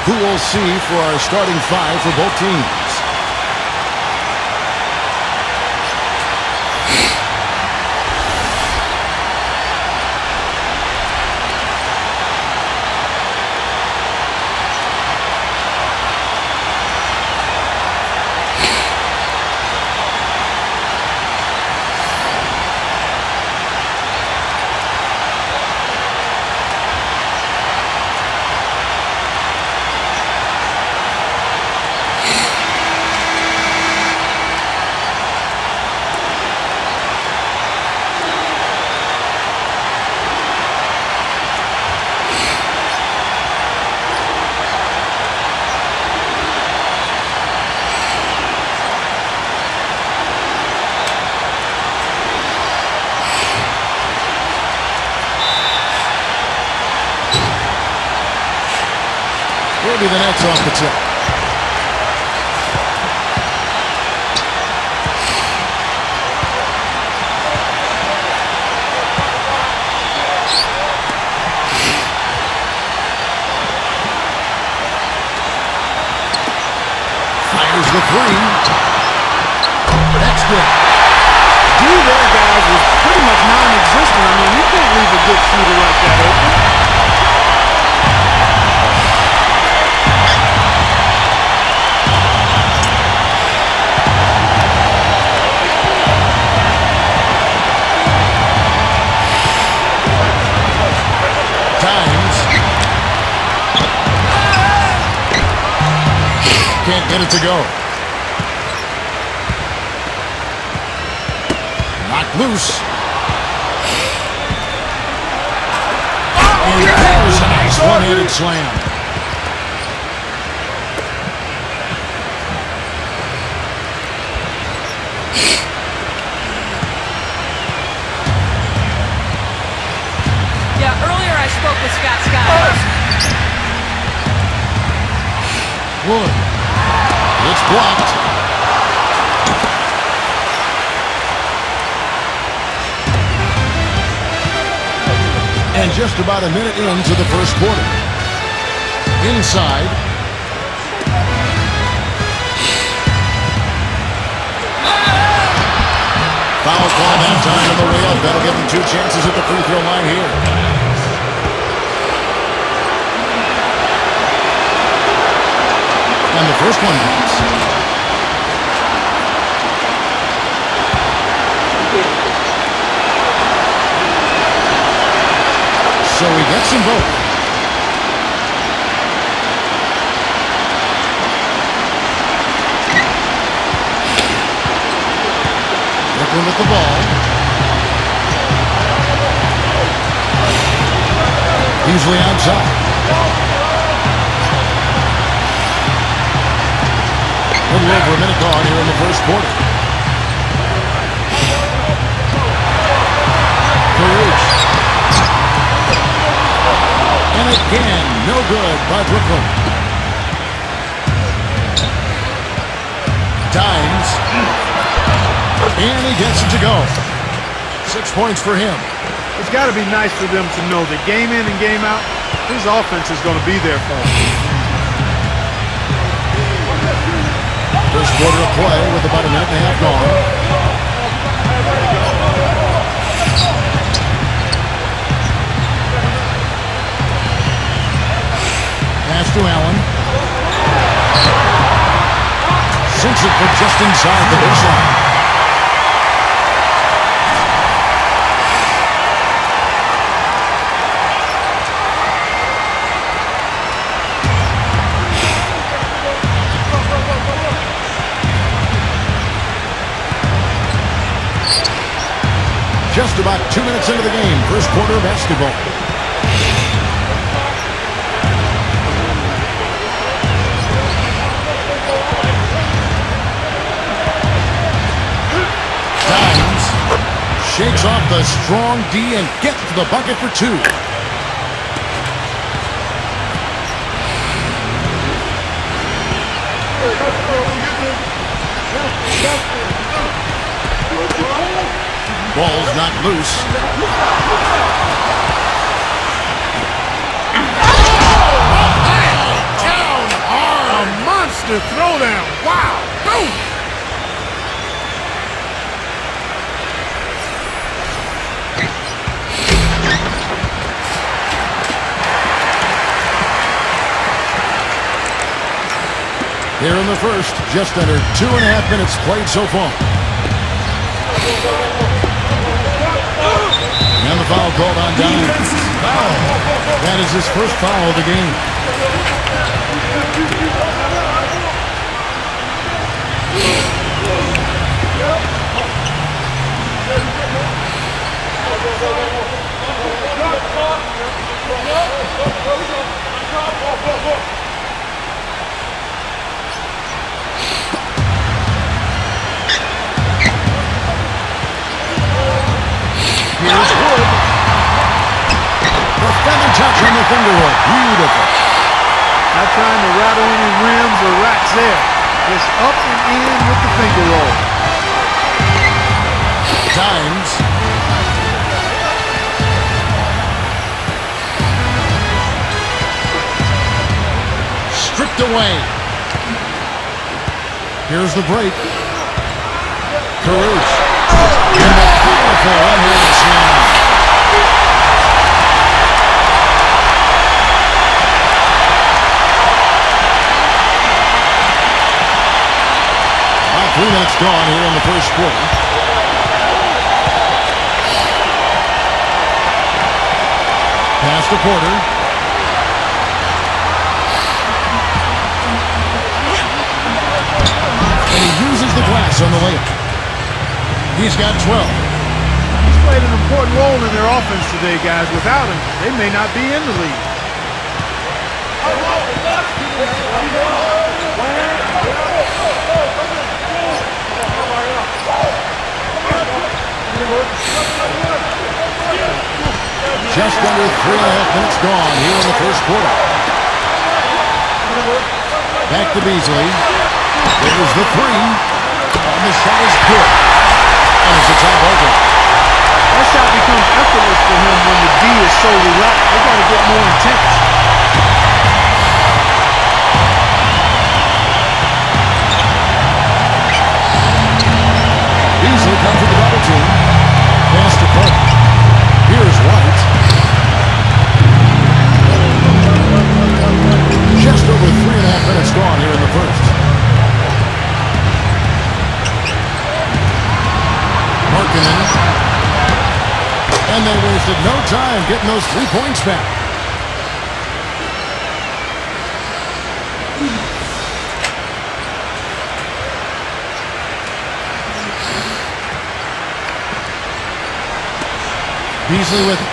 who we'll see for our starting five for both teams. Maybe the net's off the tip. Fires the three. That's good. D there, guys, was pretty much non-existent. I mean, you can't leave a good shooter like that open. Can't get it to go. Knocked loose. And that was a nice one-handed slam. Yeah, earlier I spoke with Scott. Wood. It's blocked. And just about a minute into the first quarter. Inside. Foul call that time on the way up. That'll give him two chances at the free throw line here. And the first one comes. So he gets them both. Brooklyn with the ball. Usually outside. A little over a minute gone here in the first quarter. Caruth. And again, no good by Brooklyn. Dimes. And he gets it to go. 6 points for him. It's got to be nice for them to know that game in and game out, his offense is going to be there for him. First quarter of play with about a minute and a half gone. Pass to Allen. Sinks it for just inside the baseline. Just about 2 minutes into the game, first quarter of basketball. Dimes shakes off the strong D and gets to the bucket for two. Ball's not loose. Down Here in the first, just under 2.5 minutes played so far. And the foul called on Downs. That is his first foul of the game. Here's Wood. The feather touch on the finger roll. Beautiful. Not trying to rattle any rims or racks there. Just up and in with the finger roll. Dimes. Stripped away. Here's the break. Caruth. And a powerful one-handed slam. About 3 minutes gone here in the first quarter. Pass to Porter. And he uses the glass on the layup. He's got 12. He's played an important role in their offense today, guys. Without him, they may not be in the league. Just under 3.5 minutes gone here in the first quarter. Back to Beasley. There's the three. And the shot is good. And it's a top open. That shot becomes effortless for him when the D is so relaxed. They got to get more intense. Beasley comes with the double team. Pass to Clark. Here's White. Just over 3.5 minutes gone here in the first. Markkinen. And they wasted no time getting those 3 points back. Beasley with it.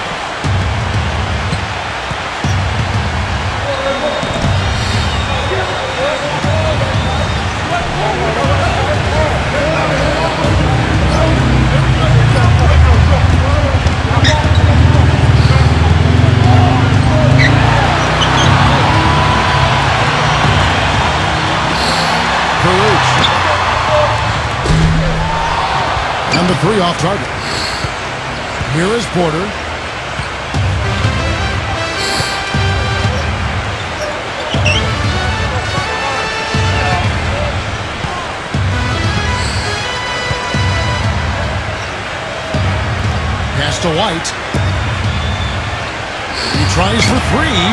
And the three off target. Here is Porter. Pass to White. He tries for three.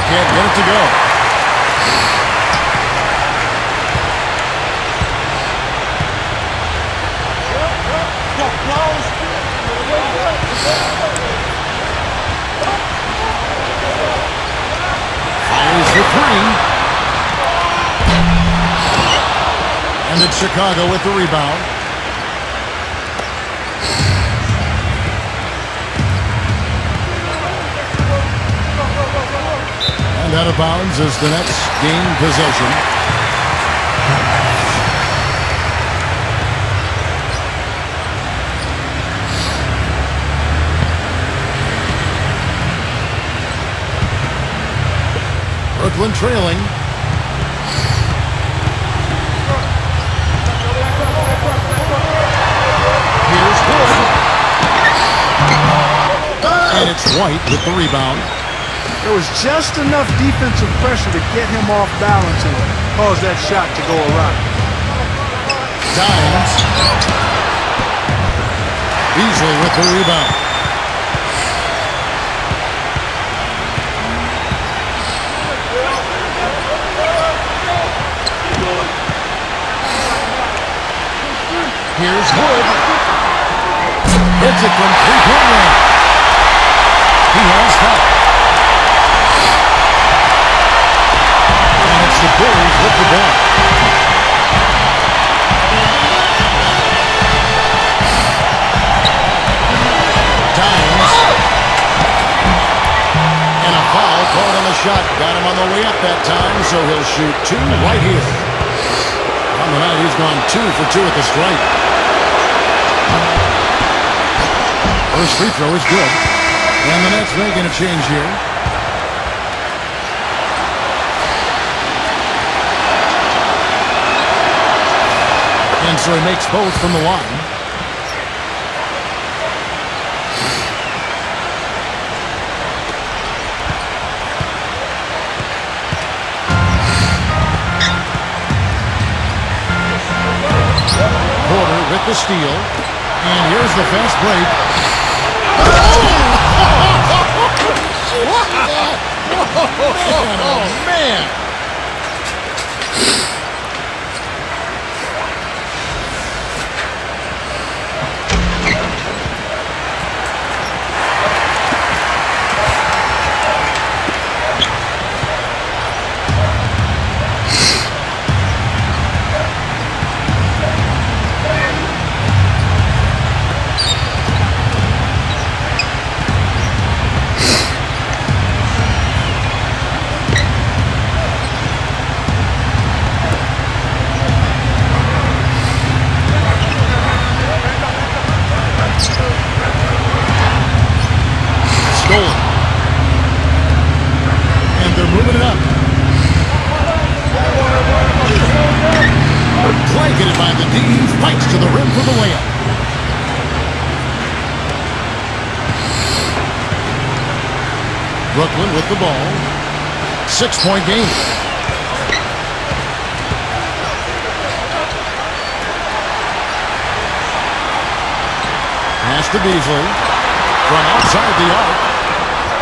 Can't get it to go. Fires the three. And it's Chicago with the rebound. And out of bounds as the Nets gain possession. Brooklyn trailing. Here's Wood. And it's White with the rebound. There was just enough defensive pressure to get him off balance and cause that shot to go awry. Dimes. Beasley with the rebound. Here's Wood. Hits it from three-point range. He has help. And it's the Bulls with the ball. Times. And a foul called on the shot. Got him on the way up that time, so he'll shoot two right here. On the night, he's gone 2 for 2 at the stripe. First free throw is good. And the Nets making a change here. And so he makes both from the line. Porter with the steal. And here's the fast break. Oh, man. Stolen. And they're moving it up. Blanketed by the D. Fights to the rim for the layup. Brooklyn with the ball. 6-point game. Pass to Beasley. From outside the arc.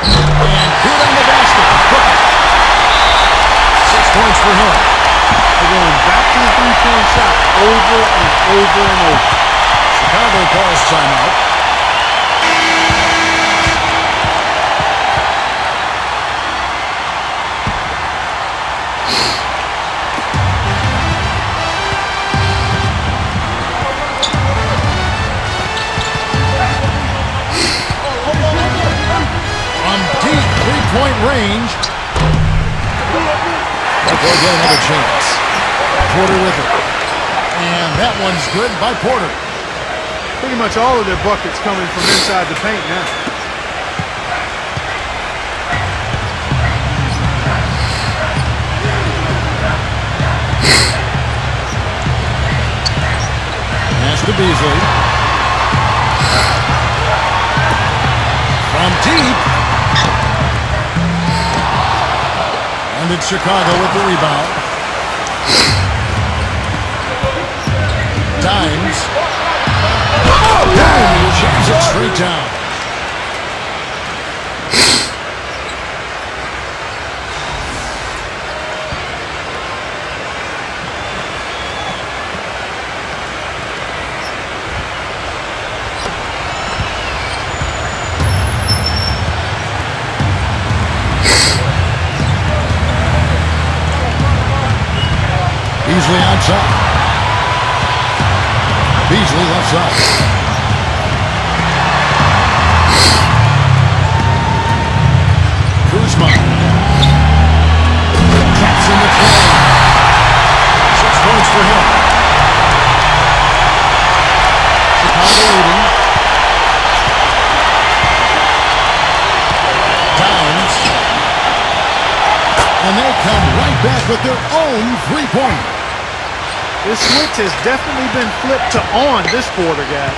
And good on the basket. 6 points for him. They're going back to the three-point shot over and over and over. Chicago calls timeout. Three-point range. But they'll get another chance. Porter with it. And that one's good by Porter. Pretty much all of their buckets coming from inside the paint now. Pass to Beasley. From deep. And it's Chicago with the rebound. Dimes. And he jams it straight down. Beasley outside. Beasley left side. Kuzma. Traps in the train. 6 points for him. Chicago leading. Downs. And they come right back with their own three-pointer. This switch has definitely been flipped to on this quarter, guys.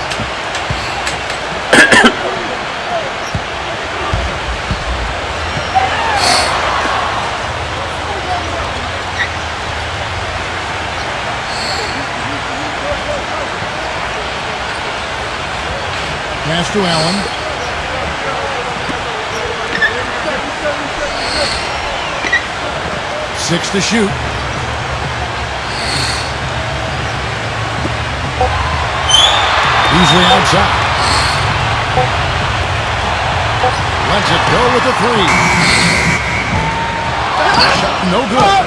Pass to Allen. Six to shoot. Easily outside. Lets it go with the three. Shot no good.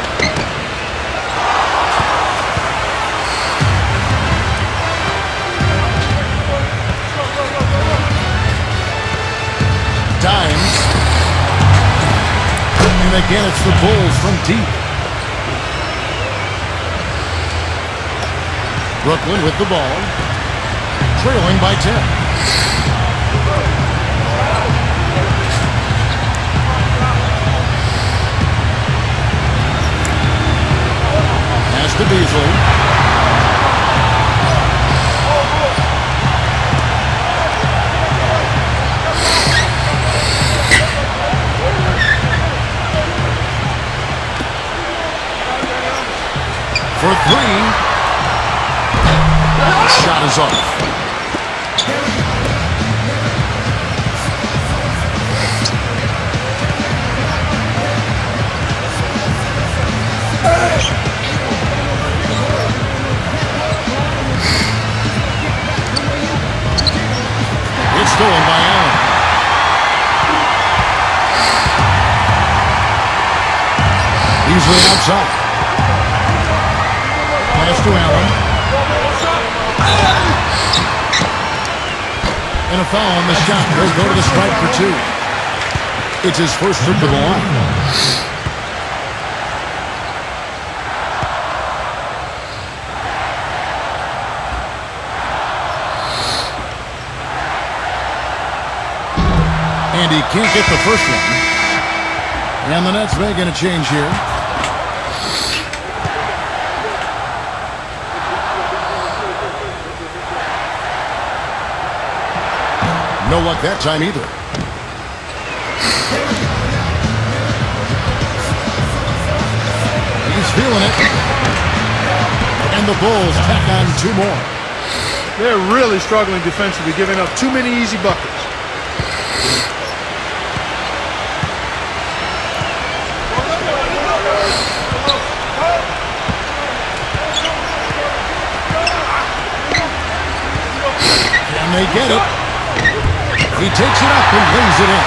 Dimes. And again, it's the Bulls from deep. Brooklyn with the ball. Trailing by 10. Pass to Beasley. For three. Shot is off. It's stolen by Allen. Easily outside. Pass to Allen. And a foul on the shot. He'll go to the strike for two. It's his first trip to the line. And he can't get the first one. And the Nets making a change here. No luck that time either. He's feeling it. And the Bulls tack on two more. They're really struggling defensively, giving up too many easy buckets. And they get it. He takes it up and lays it in.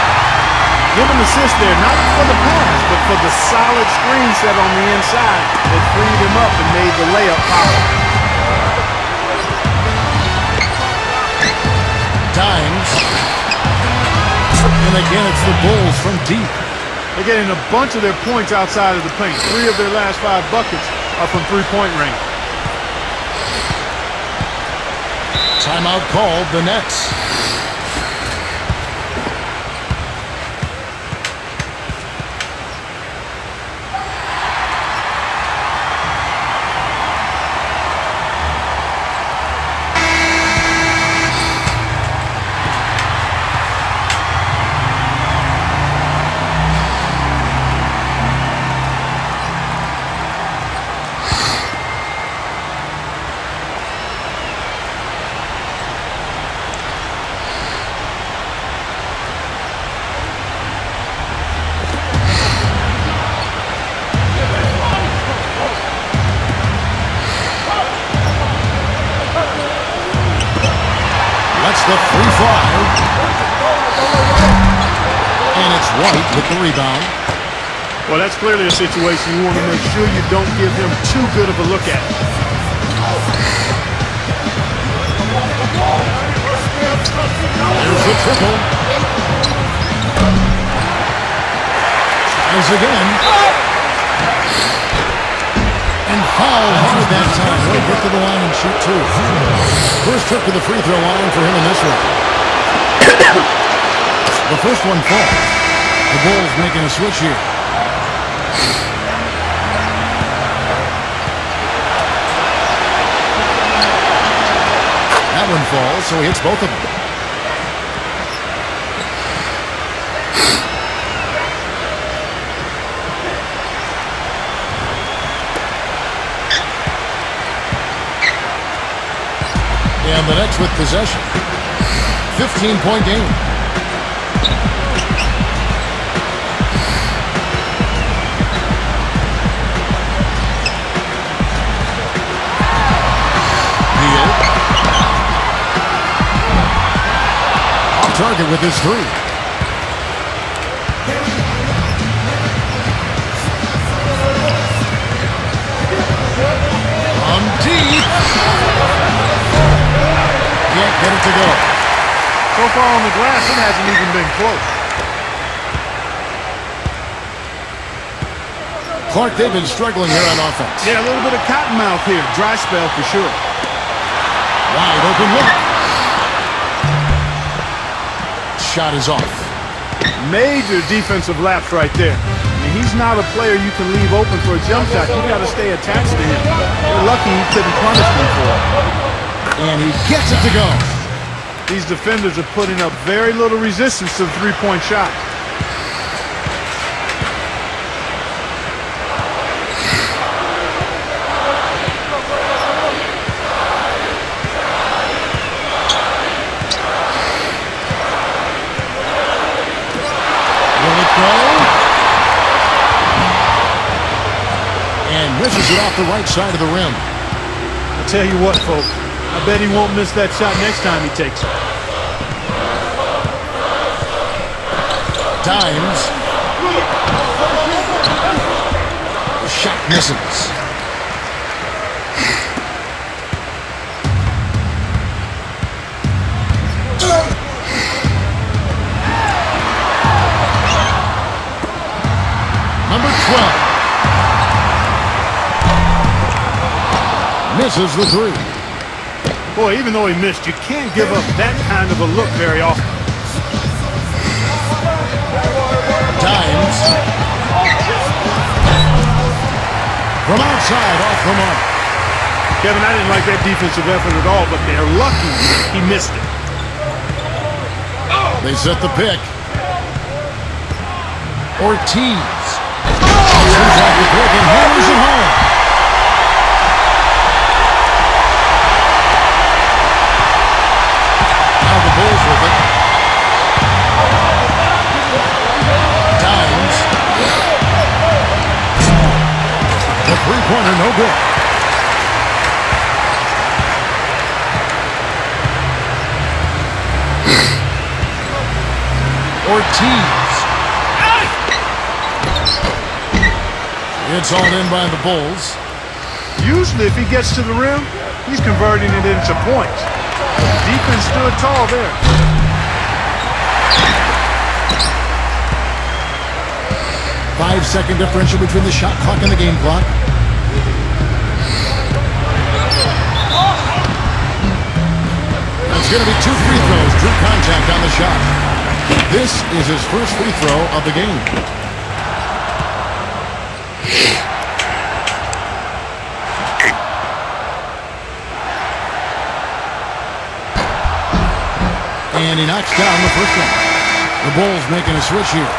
Give him an assist there, not for the pass, but for the solid screen set on the inside that freed him up and made the layup possible. Dimes. And again, it's the Bulls from deep. They're getting a bunch of their points outside of the paint. 3 of their last 5 buckets are from three-point range. Timeout called, the Nets. The free fly. And it's White with the rebound. Well, that's clearly a situation you want to make sure you don't give him too good of a look at. There's the triple. Tries again. And foul hard that time. He'll get to the line and shoot two. First trip to the free throw line for him in this one. The first one falls. The Bulls making a switch here. That one falls, so he hits both of them. And the Nets with possession. 15-point game. Beal. target with his three. From deep. Can't get it to go. So far on the glass, it hasn't even been close. Clark, they've been struggling here on offense. Yeah, a little bit of cottonmouth here. Dry spell for sure. Wide open look. Shot is off. Major defensive lapse right there. I mean, he's not a player you can leave open for a jump shot. You got to stay attached to him. You're lucky he couldn't punish them for it. And he gets it to go. These defenders are putting up very little resistance to the three-point shot. Misses it off the right side of the rim. I'll tell you what, folks. I bet he won't miss that shot next time he takes it. Dimes. The shot misses. Number 12. Misses the three. Boy, even though he missed, you can't give up that kind of a look very often. Dimes. From outside, off the mark. Kevin, I didn't like that defensive effort at all, but they're lucky he missed it. They set the pick. Ortiz. Seems like the pick and hammers it home. Bulls with it. Dimes. The three-pointer, no good. Ortiz. It's all in by the Bulls. Usually, if he gets to the rim, he's converting it into points. Defense stood tall there. Five-second differential between the shot clock and the game clock. It's going to be 2 free throws. Drew contact on the shot. This is his first free throw of the game. And he knocks down the first one. The Bulls making a switch here.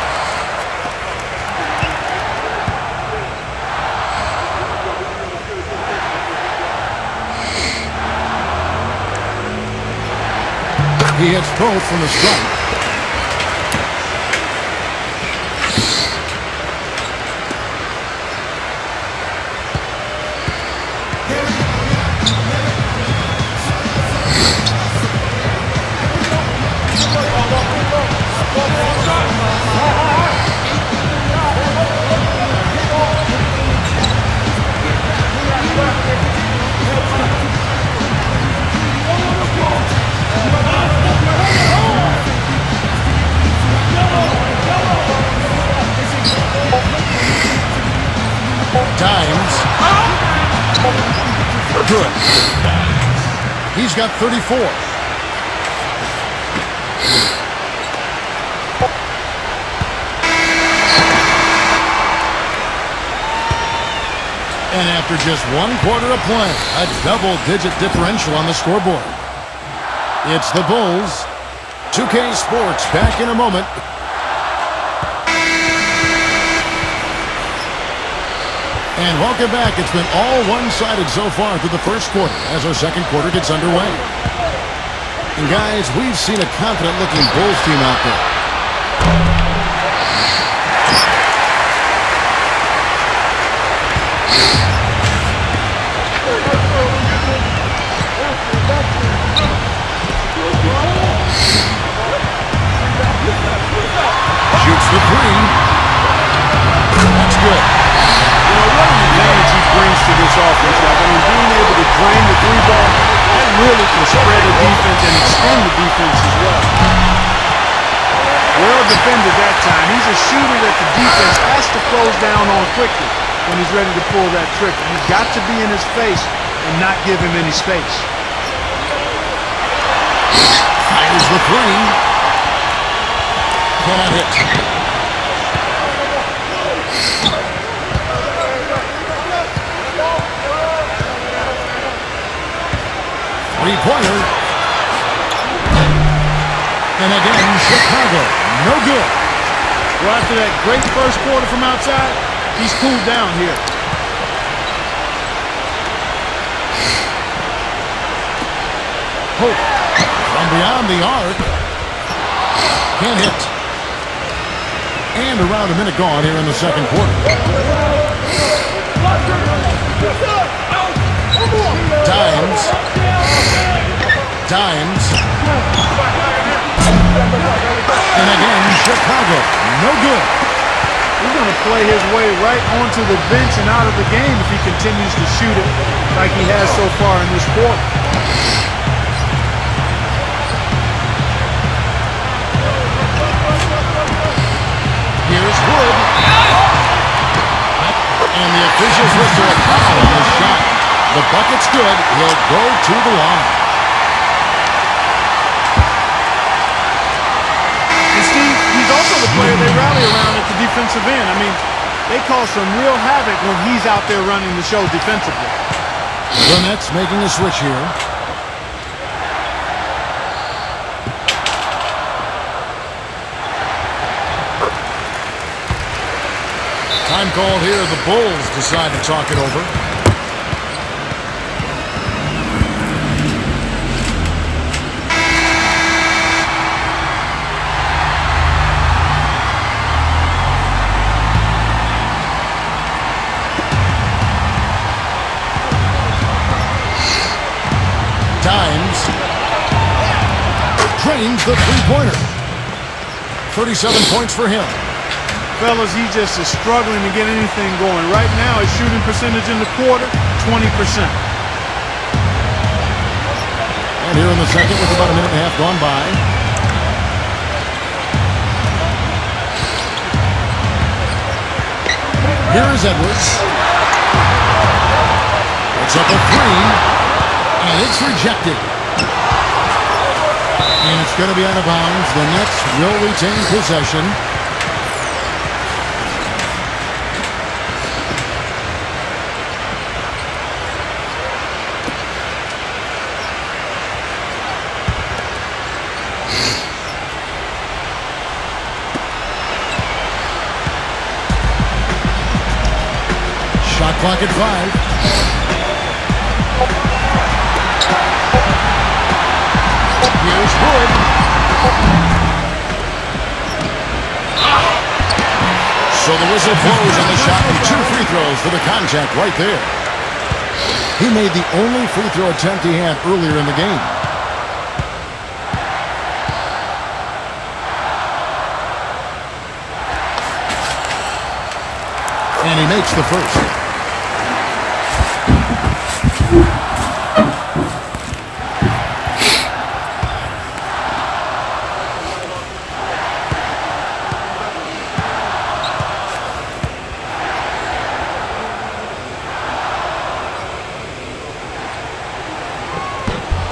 He hits both from the strike. Dimes. Good. He's got 34. And after just 1 quarter of play, a double-digit differential on the scoreboard. It's the Bulls. 2K Sports back in a moment. And welcome back. It's been all one-sided so far through the first quarter as our second quarter gets underway. And guys, we've seen a confident-looking Bulls team out there. to this offense. Like, I mean, being able to drain the three ball, that really can spread the defense and extend the defense as well. Well defended that time. He's a shooter that the defense has to close down on quickly when he's ready to pull that trigger. You've got to be in his face and not give him any space. Fires the three. Cannot hit. Three-pointer. And again, Chicago. No good. Well, after that great first quarter from outside, he's cooled down here. Hope from beyond the arc. Can't hit. And around a minute gone here in the second quarter. Dimes. Dimes. And again, Chicago. No good. He's going to play his way right onto the bench and out of the game if he continues to shoot it like he has so far in this quarter. Here's Wood. And the officials whistle a foul on his shot. The bucket's good. He'll go to the line. And Steve, he's also the player they rally around at the defensive end. I mean, they cause some real havoc when he's out there running the show defensively. The Nets making a switch here. Time called here. The Bulls decide to talk it over. Dimes. Drains the three-pointer. 37 points for him. Fellas, he just is struggling to get anything going. Right now, his shooting percentage in the quarter, 20%. And here in the second with about a minute and a half gone by. Here is Edwards. Puts up a three. And it's rejected. And it's going to be out of bounds. The Nets will retain possession. Shot clock at 5. Here's Wood. So the whistle blows on the shot and 2 free throws for the contact right there. He made the only free throw attempt he had earlier in the game. And he makes the first.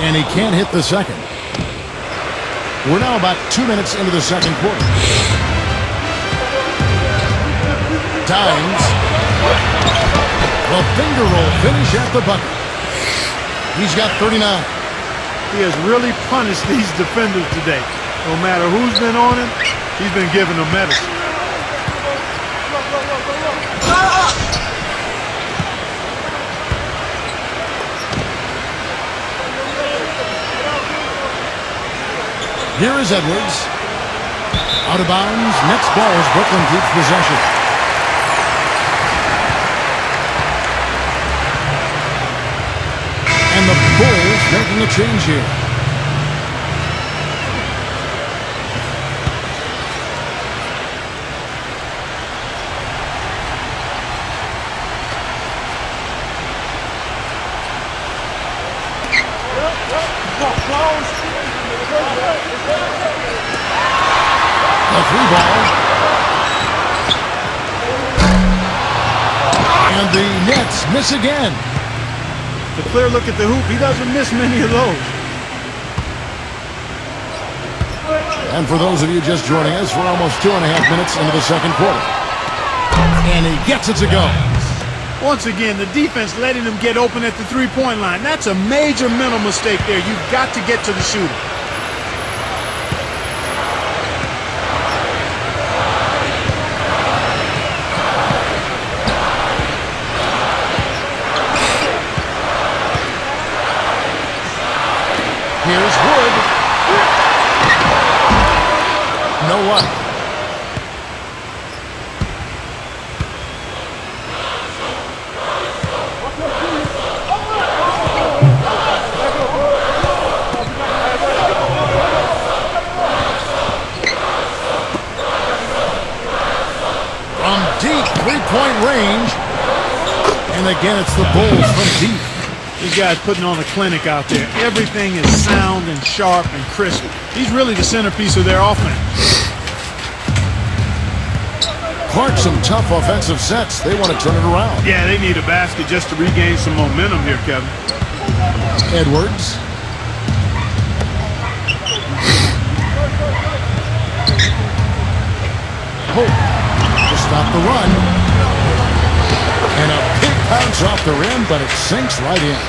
And he can't hit the second. We're now about 2 minutes into the second quarter. Dimes. The finger roll finish at the bucket. He's got 39. He has really punished these defenders today. No matter who's been on him, he's been giving them medicine. Here is Edwards. Out of bounds. Next ball as Brooklyn keeps possession. And the Bulls making a change here. 3 ball. And the Nets miss again. The clear look at the hoop. He doesn't miss many of those. And for those of you just joining us, we're almost 2.5 minutes into the second quarter. And he gets it to go. Once again, the defense letting him get open at the three-point line. That's a major mental mistake there. You've got to get to the shooter. Here's Wood. No luck. From deep three-point range. And again, it's the Bulls from deep. These guys putting on a clinic out there. Everything is sound and sharp and crisp. He's really the centerpiece of their offense. Clark, some tough offensive sets. They want to turn it around. Yeah, they need a basket just to regain some momentum here, Kevin. Edwards. Hope to stop the run. And a big bounce off the rim, but it sinks right in.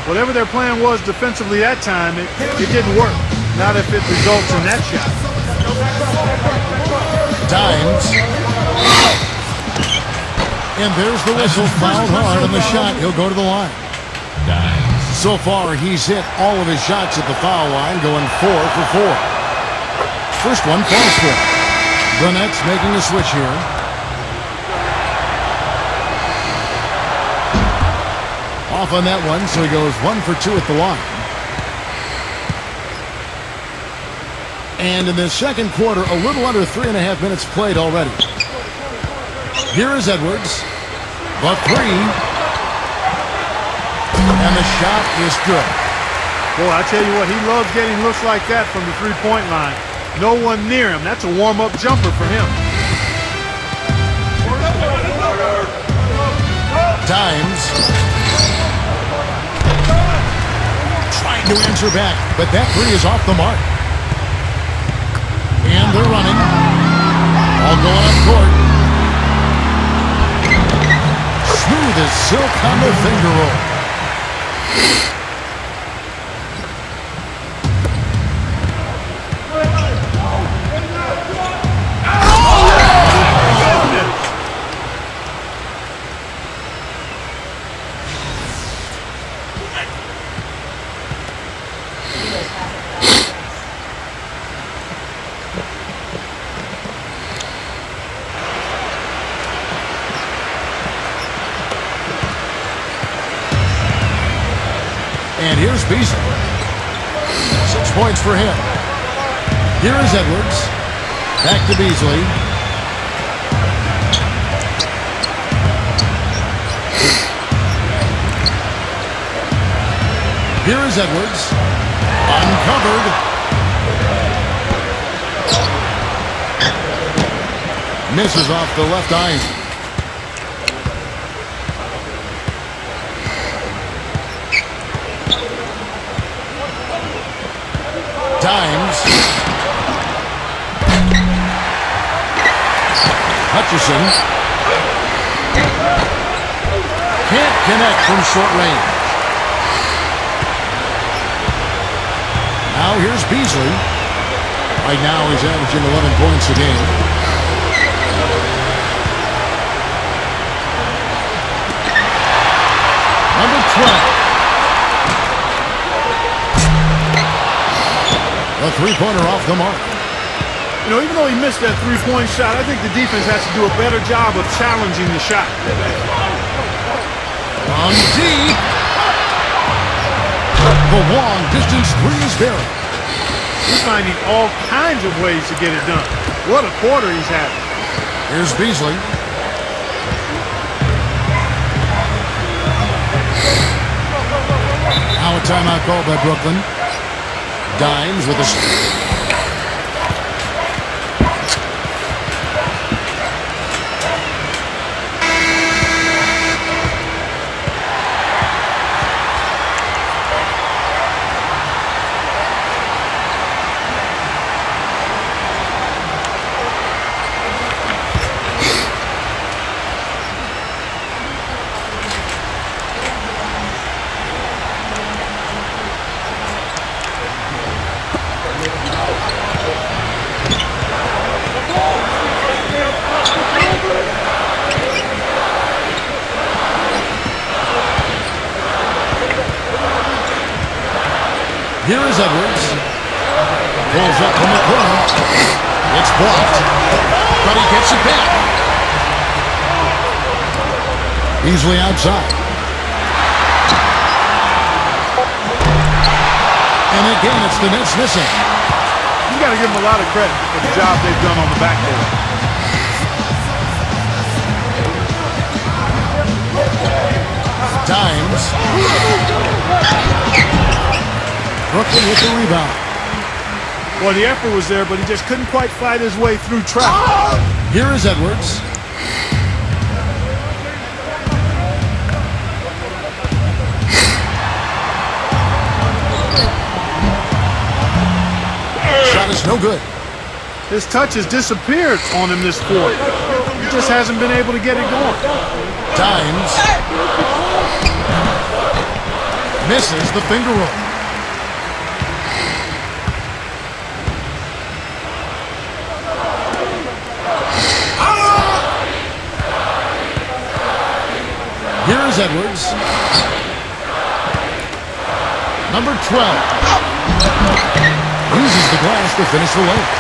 Whatever their plan was defensively that time, it didn't work. Not if it results in that shot. Dimes. And there's the whistle. Fouled hard on the shot. He'll go to the line. So far, he's hit all of his shots at the foul line, going 4 for 4. First one falls for him. The Nets making a switch here. Off on that one, so he goes 1 for 2 at the line. And in the second quarter, a little under 3.5 minutes played already. Here is Edwards. The three. And the shot is good. Boy, I tell you what, he loves getting looks like that from the three-point line. No one near him. That's a warm-up jumper for him. Dimes. Trying to answer back, but that three is off the mark. And they're running. All going up court. Smooth as silk on the finger roll. And here's Beasley. 6 points for him. Here is Edwards. Back to Beasley. Here is Edwards. Uncovered. Misses off the left eye. Dimes. Hutchison. Can't connect from short range. Now here's Beasley. Right now he's averaging 11 points a game. Number 12. A three-pointer off the mark. You know, even though he missed that three-point shot, I think the defense has to do a better job of challenging the shot. From deep. The long distance three is buried. He's finding all kinds of ways to get it done. What a quarter he's having. Here's Beasley. Now a timeout called by Brooklyn. Dimes with a... Here is Edwards. Pulls up from the corner. It's blocked, but he gets it back. Easily outside. And again, it's the net's missing. You got to give them a lot of credit for the job they've done on the backboard. Dimes. Brooklyn with the rebound. Well, the effort was there, but he just couldn't quite fight his way through traffic. Here is Edwards. Shot is no good. His touch has disappeared on him this quarter. He just hasn't been able to get it going. Dimes. Misses the finger roll. Here is Edwards. Number 12. Uses the glass to finish the layup.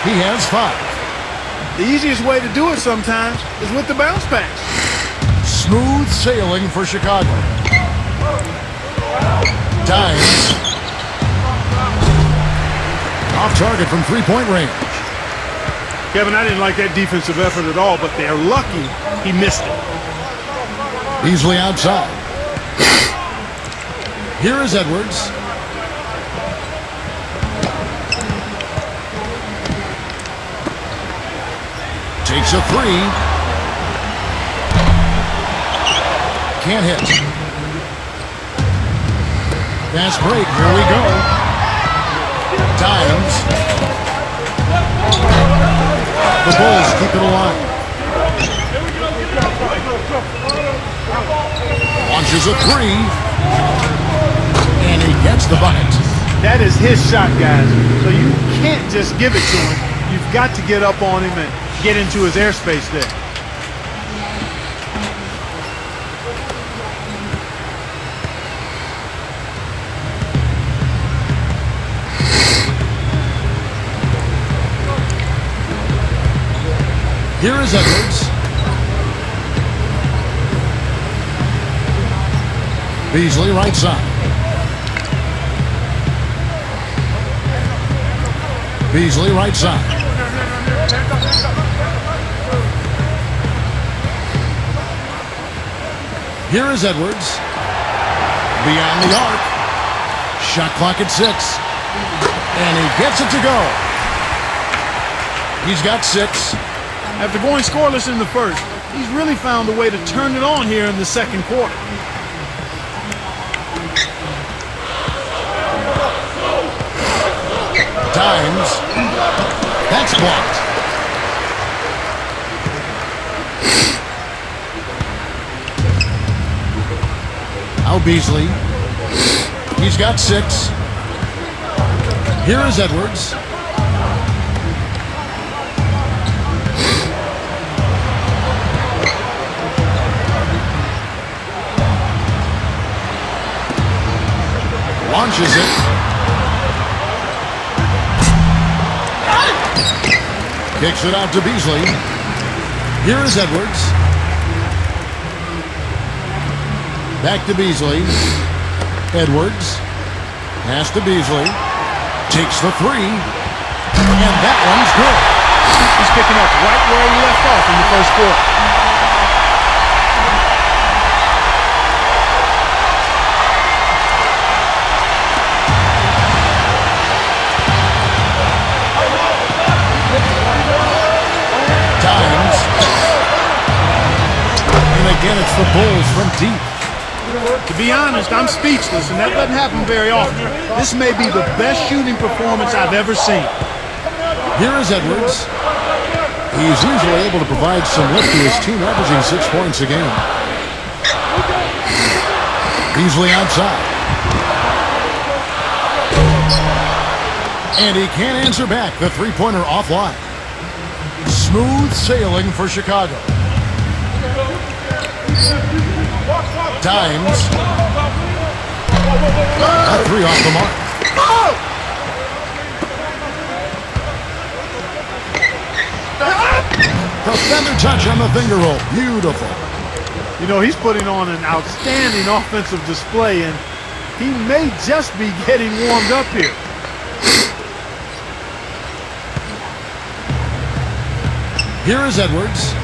He has 5. The easiest way to do it sometimes is with the bounce pass. Smooth sailing for Chicago. Dimes. Off target from three-point range. Kevin, I didn't like that defensive effort at all, but they're lucky he missed it. Easily outside. Here is Edwards. Takes a three. Can't hit. Fast break. Here we go. Dimes. The Bulls keep it alive. Launches a three. And he gets the bucket. That is his shot, guys. So you can't just give it to him. You've got to get up on him and get into his airspace there. Here is Edwards. Beasley right side. Beasley right side. Here is Edwards. Beyond the arc. Shot clock at 6. And he gets it to go. He's got 6. After going scoreless in the first, he's really found a way to turn it on here in the second quarter. Dimes. That's blocked. Now Beasley. He's got 6. Here is Edwards. Launches it. Kicks it out to Beasley. Here is Edwards. Back to Beasley. Edwards. Pass to Beasley. Takes the three. And that one's good. He's picking up right where he left off in the first quarter. Dimes. And again, it's the Bulls from deep. To be honest, I'm speechless, and that doesn't happen very often. This may be the best shooting performance I've ever seen. Here is Edwards. He's usually able to provide some lift to his team, averaging 6 points a game. Beasley outside. And he can't answer back. The three-pointer offline. Smooth sailing for Chicago. Dimes. A three off the mark. The feather touch on the finger roll. Beautiful. You know, he's putting on an outstanding offensive display, and he may just be getting warmed up here. Here is Edwards.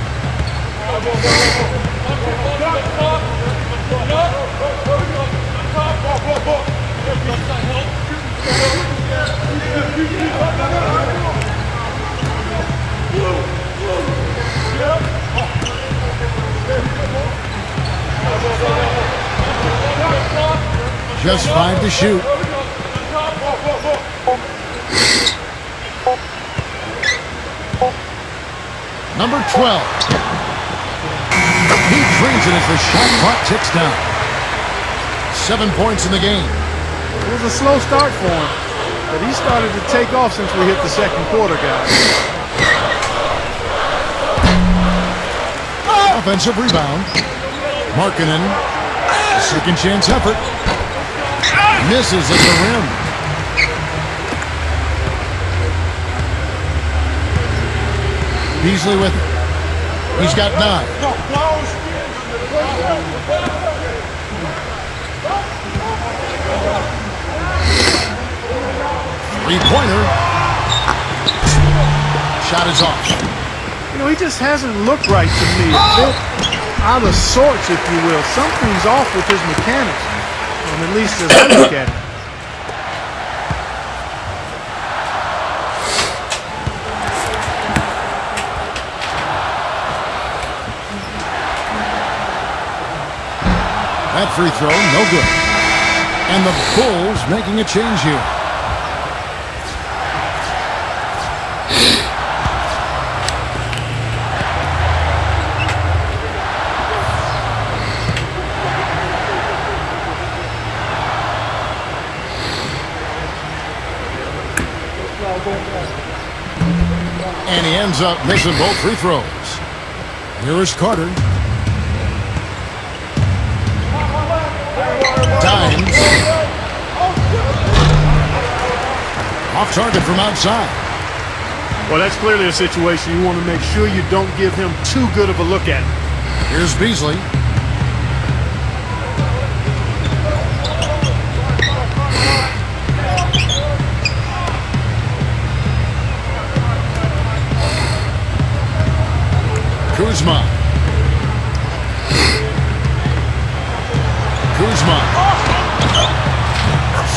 Just 5 to shoot. Number 12. He drains it as the shot clock ticks down. 7 points in the game. It was a slow start for him, but he started to take off since we hit the second quarter, guys. Offensive rebound. Markkanen. Second chance effort. Misses at the rim. Beasley with it. He's got 9. Three-pointer. Shot is off. You know, he just hasn't looked right to me. A bit out of sorts, if you will. Something's off with his mechanics, at least as I look at it. That free throw, no good. And the Bulls making a change here. And he ends up missing both free throws. Here is Carter. Dimes. Off target from outside. Well, that's clearly a situation you want to make sure you don't give him too good of a look at. Here's Beasley. Kuzma. Kuzma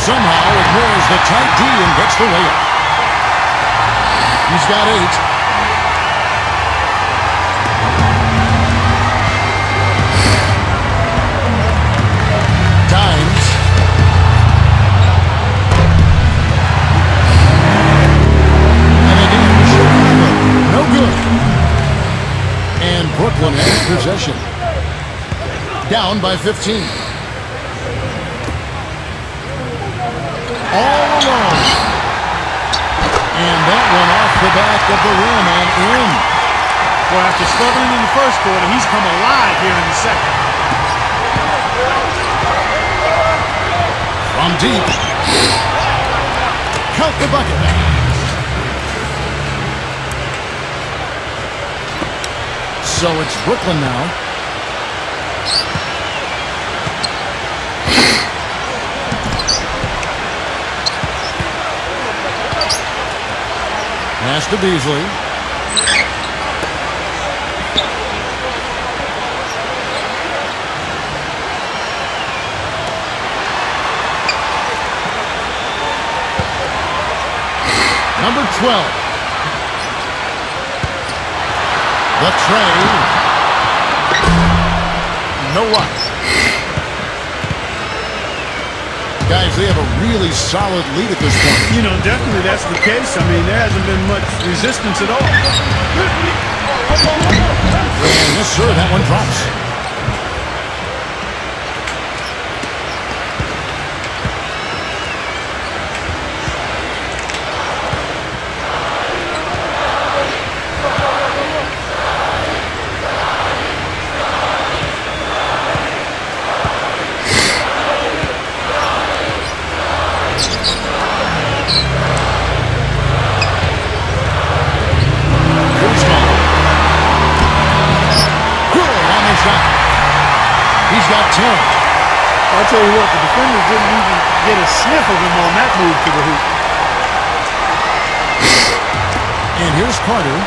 somehow ignores the tight D and gets the layup. He's got 8. Dimes. And again, Chicago. No good. And Brooklyn has possession. Down by 15. All alone. And that one off the back of the rim and in. Well, after struggling in the first quarter, he's come alive here in the second. From deep. Count the bucket. So it's Brooklyn now. Pass to Beasley. Number 12. The tray. No what? Guys, they have a really solid lead at this point. You know, definitely that's the case. I mean, there hasn't been much resistance at all. And yes, sir, that one drops. He's got 10. I'll tell you what, the defenders didn't even get a sniff of him on that move to the hoop. And here's Carter.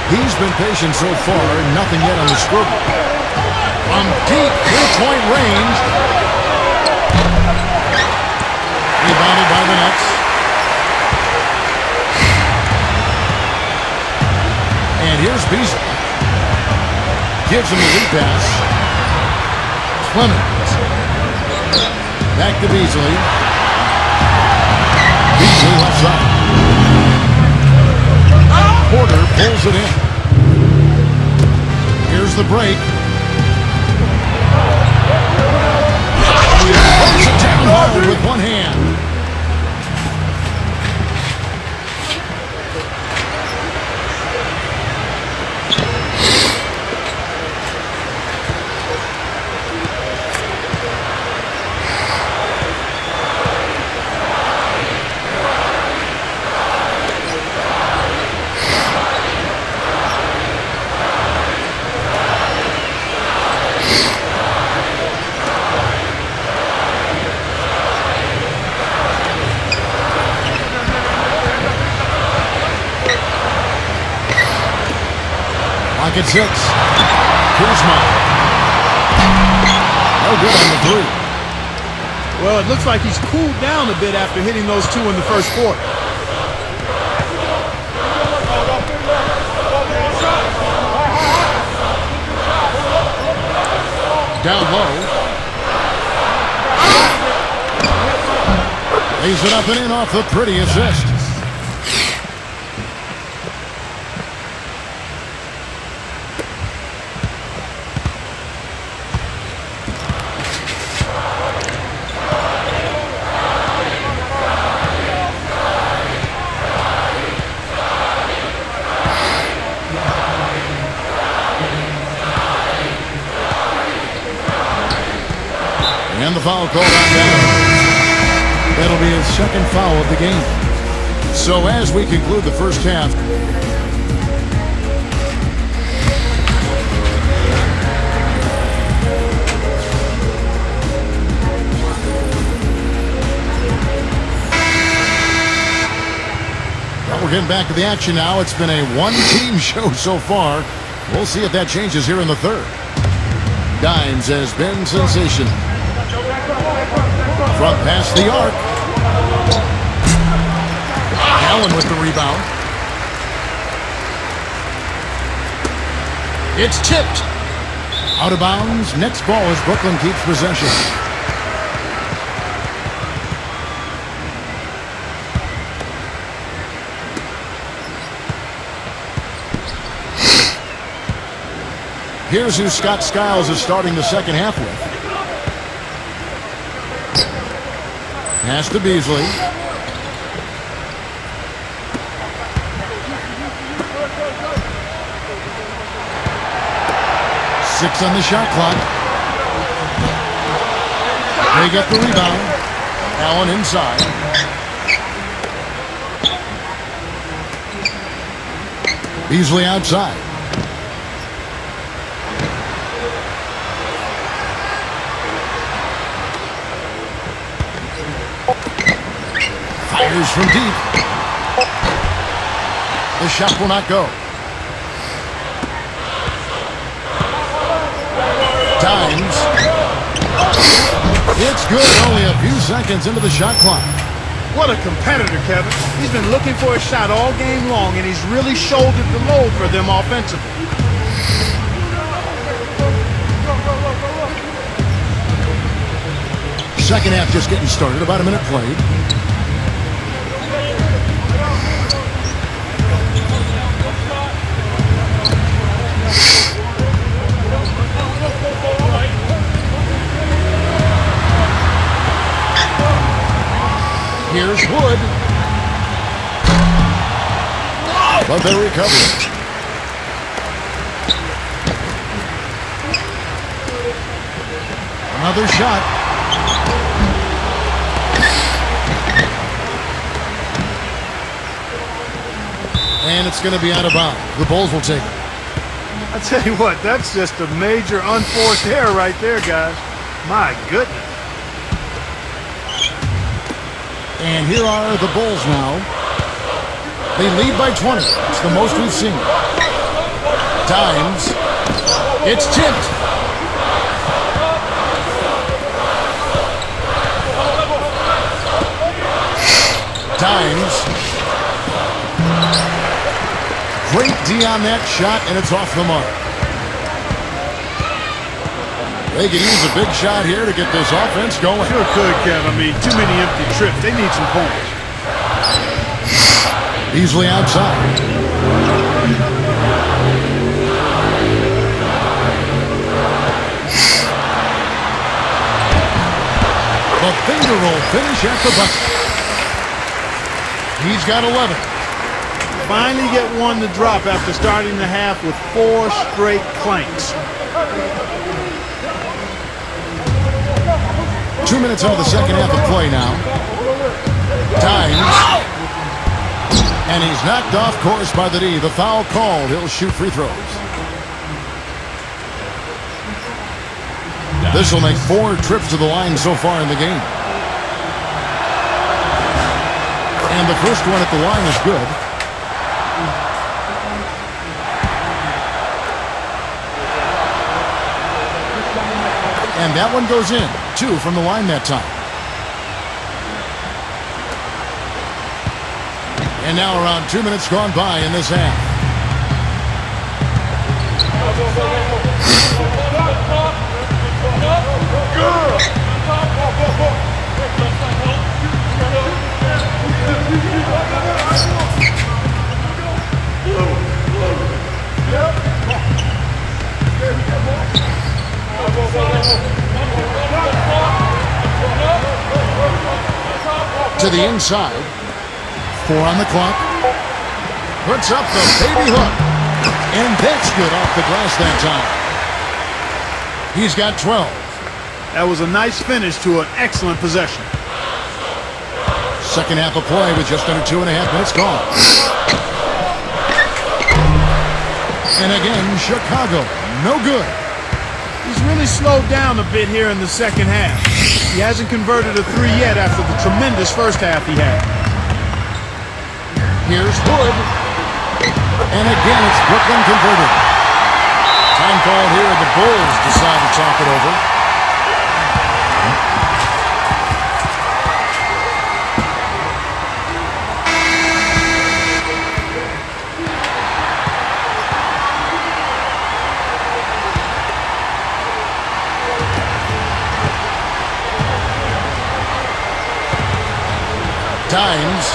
He's been patient so far, nothing yet on the scoreboard. From deep three-point range. Rebounded by the Nets. And here's Beasley. Gives him the lead pass. Clemens. Back to Beasley. Beasley left side. Porter pulls it in. Here's the break. He puts it down hard with one hand. At 6. Kuzma. No good on the three. Well, it looks like he's cooled down a bit after hitting those two in the first quarter. Down low. Lays it up and in off the pretty assist. And the foul called on down. That'll be his second foul of the game. So as we conclude the first half, well, we're getting back to the action now. It's been a one-team show so far. We'll see if that changes here in the third. Dimes has been sensational. Front past the arc. Allen with the rebound. It's tipped. Out of bounds. Next ball as Brooklyn keeps possession. Here's who Scott Skiles is starting the second half with. Pass to Beasley. 6 on the shot clock. They get the rebound. Allen inside. Beasley outside. Fires from deep. The shot will not go. Dimes. It's good. Only a few seconds into the shot clock. What a competitor, Kevin. He's been looking for a shot all game long, and he's really shouldered the load for them offensively. Second half just getting started. About a minute played. Here's Wood. But they recover. Another shot. And it's going to be out of bounds. The Bulls will take it. I tell you what, that's just a major unforced error right there, guys. My goodness. And here are the Bulls now. They lead by 20. It's the most we've seen. Times. It's tipped. Times. Great D on that shot, and it's off the mark. They could use a big shot here to get this offense going. Sure could, Kev. I mean, too many empty trips. They need some points. Easily outside. The finger roll finish at the bucket. He's got 11. Finally get one to drop after starting the half with 4 straight clanks. 2 minutes into the second half of play now. Times. And he's knocked off course by the D. The foul called. He'll shoot free throws. This will make 4 trips to the line so far in the game. And the first one at the line is good. And that one goes in. 2 from the line that time. And now around 2 minutes gone by in this half. To the inside. 4 on the clock. Puts up the baby hook. And that's good off the glass that time. He's got 12. That was a nice finish to an excellent possession. Second half of play with just under 2.5 minutes gone. And again, Chicago, no good. He's really slowed down a bit here in the second half. He hasn't converted a 3 yet after the tremendous first half he had. Here's Wood. And again, it's Brooklyn converted. Time called here. The Bulls decide to talk it over. Times.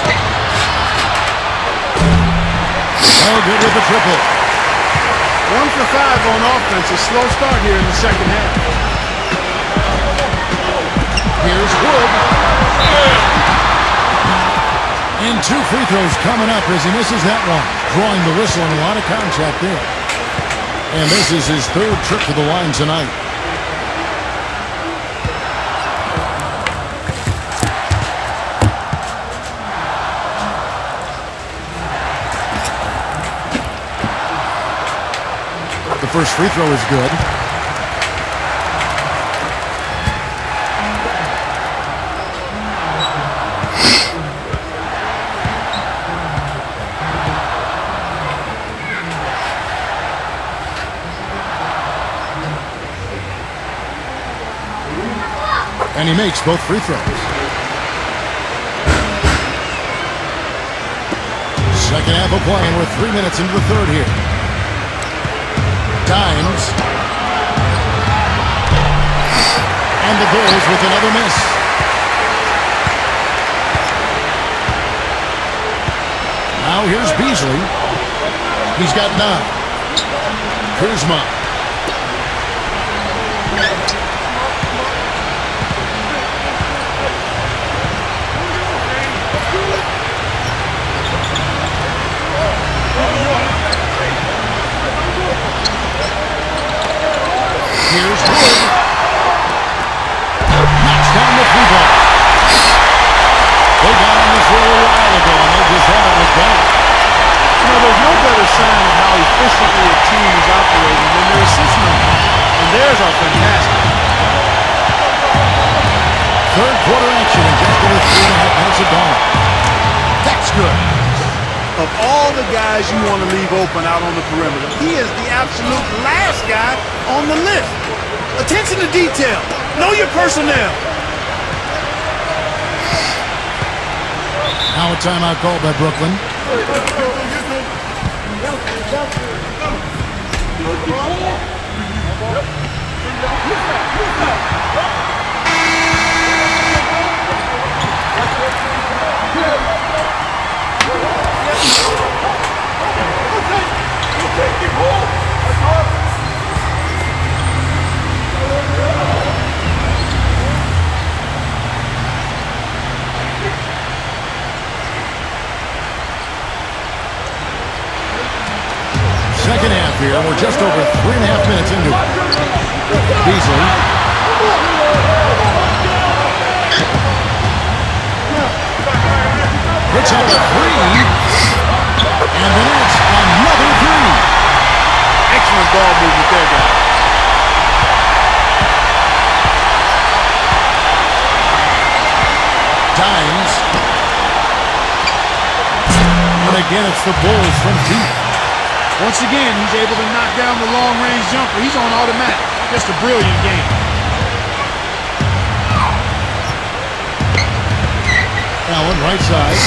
Oh, good with the triple. 1 for 5 on offense. A slow start here in the second half. Here's Wood. And 2 free throws coming up as he misses that one. Drawing the whistle and a lot of contact there. And this is his 3rd trip to the line tonight. The first free throw is good. And he makes both free throws. Second half of play, and we're 3 minutes into the third here. Times. And the Bulls with another miss. Now here's Beasley. He's got 9. Kuzma. Here's Wood. Knocks down the free ball. They got on this roll a while ago, and they just thought it was gone. You know, there's no better sign of how he efficiently a team is operating when they're assisting. And theirs are fantastic. Third quarter action in just over 3.5 minutes of gone. That's good. Of all the guys you want to leave open out on the perimeter, he is the absolute last guy on the list. Attention to detail. Know your personnel. Now a timeout called by Brooklyn. Second half here. We're just over 3.5 minutes into it. Beasley. Puts up a three. And then it's another three. Excellent ball movement there, guys. Dimes. And again, it's the Bulls from deep. Once again, he's able to knock down the long-range jumper. He's on automatic. Just a brilliant game. Allen, right side.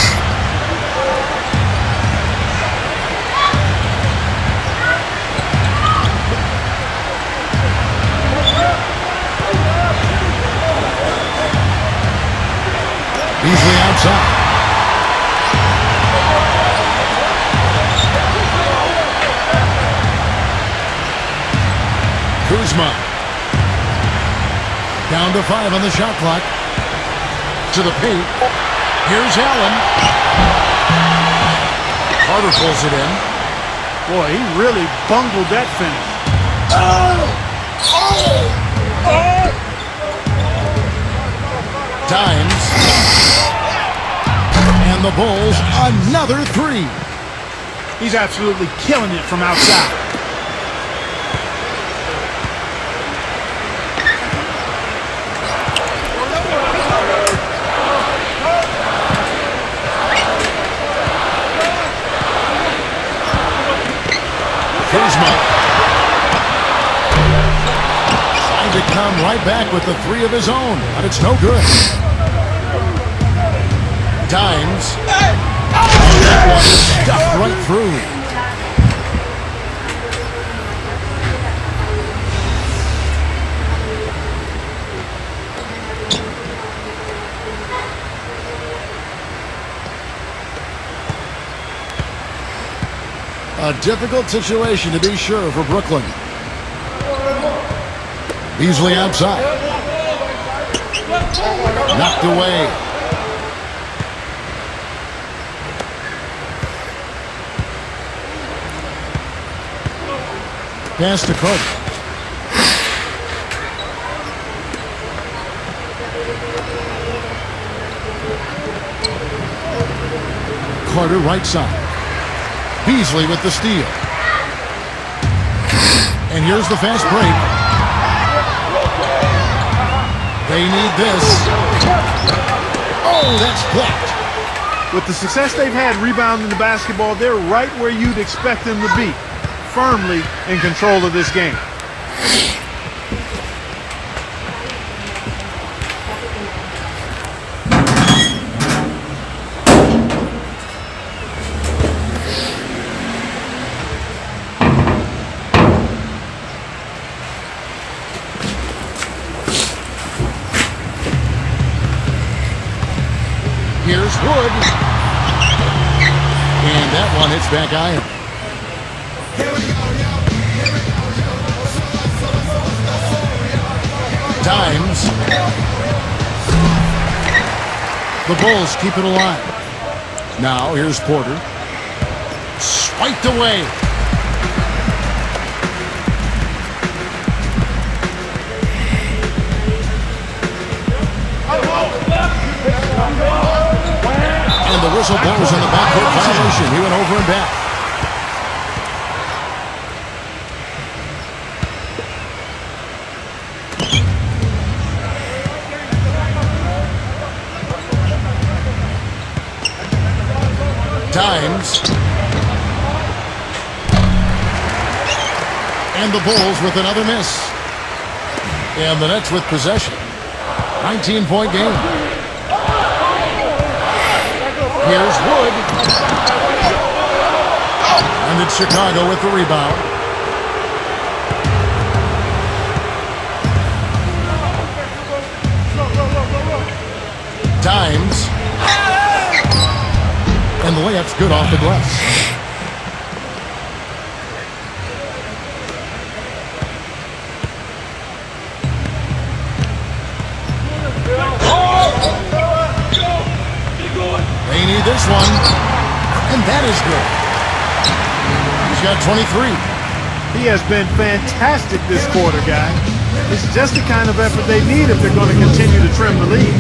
Beasley outside. Kuzma. Down to 5 on the shot clock. To the paint. Here's Allen. Carter pulls it in. Boy, he really bungled that finish. Dimes. And the Bulls, another three. He's absolutely killing it from outside. Kuzma. Trying to come right back with the three of his own, but it's no good. Dimes. That one stuffed right through. A difficult situation to be sure for Brooklyn. Beasley outside. Knocked away. Pass to Carter. Carter right side. Beasley with the steal. And here's the fast break. They need this. Oh, that's blocked. With the success they've had rebounding the basketball, they're right where you'd expect them to be. Firmly in control of this game. Here's Wood. And that one hits back iron. Dimes. The Bulls keep it alive. Now here's Porter. Swiped away. And the whistle blows on the backcourt violation. He went over and back. Times. And the Bulls with another miss. And the Nets with possession. 19-point game. Here's Wood. And it's Chicago with the rebound. Times. And the layup's good off the glass. They need this one. And that is good. He's got 23. He has been fantastic this quarter, guys. It's just the kind of effort they need if they're going to continue to trim the lead.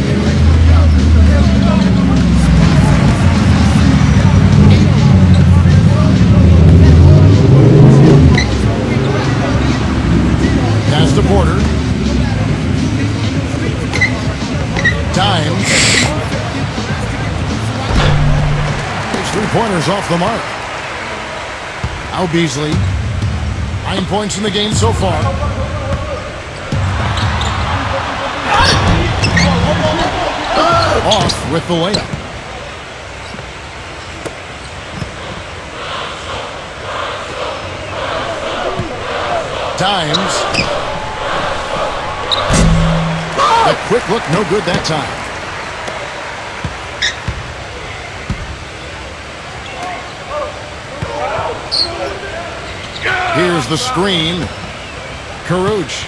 Pass to Porter. Times. His three-pointers off the mark. Now Beasley. 9 points in the game so far. Off with the layup. Times. The quick look, no good that time. Here's the screen. Carouche.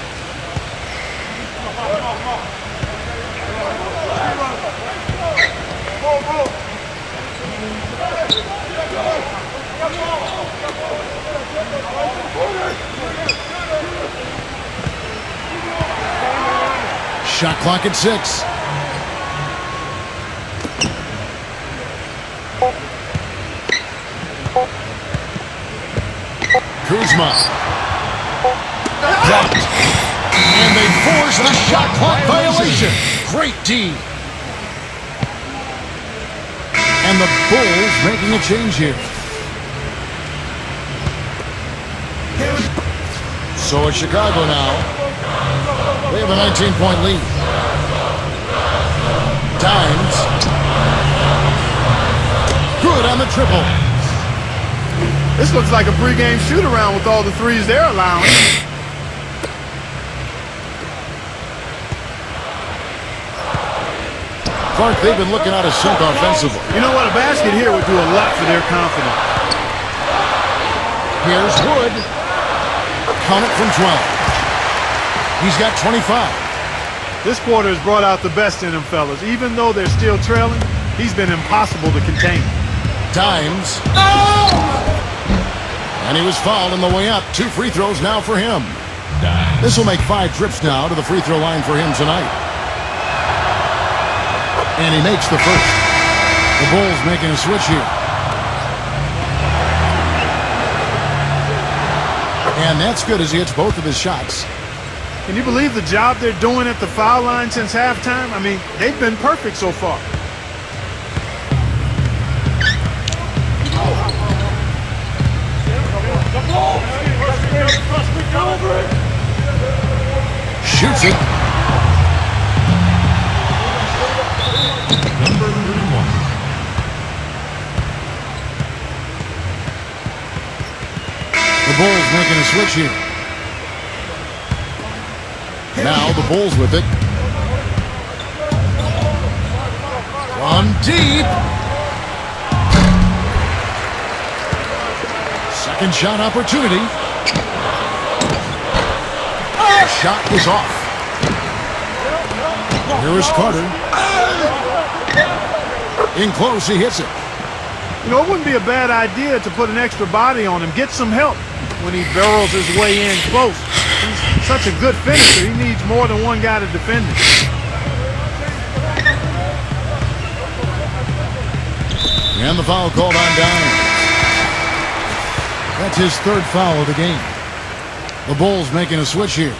Shot clock at 6. Kuzma. Dropped. And they force the shot clock violation. Great D. And the Bulls making a change here. So it's Chicago now. They have a 19-point lead. Times. Good on the triple. This looks like a pregame shoot-around with all the threes they're allowing. Clark, they've been looking out of sync offensively. You know what? A basket here would do a lot for their confidence. Here's Wood. Count it from 12. He's got 25. This quarter has brought out the best in them, fellas. Even though they're still trailing, he's been impossible to contain. Times. And he was fouled on the way up. 2 free throws now for him. This will make 5 trips now to the free throw line for him tonight. And he makes the first. The Bulls making a switch here. And that's good as he hits both of his shots. Can you believe the job they're doing at the foul line since halftime? I mean, they've been perfect so far. Shoots it. Number 31. The Bulls making a switch here. Now the Bulls with it. From deep. Second shot opportunity. Shot is off. Here is Carter. In close, he hits it. You know, it wouldn't be a bad idea to put an extra body on him. Get some help when he barrels his way in close. He's such a good finisher. He needs more than one guy to defend him. And the foul called on Downs. That's his 3rd foul of the game. The Bulls making a switch here.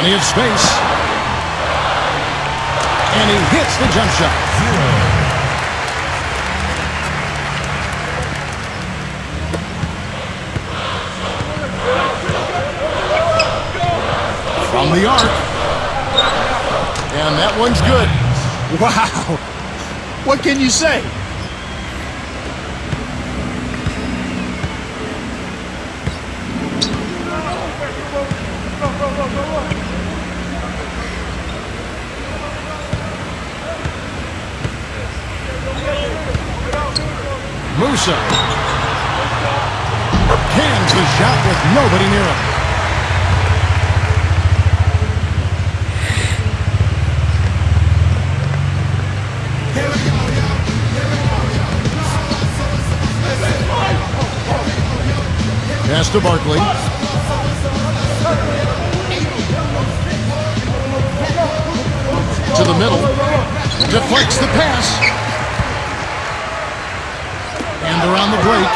Plenty of space. And he hits the jump shot. From the arc. And that one's good. Wow. What can you say? Musa cans the shot with nobody near him. Pass to Barkley. To the middle. Deflects the pass. And around the break.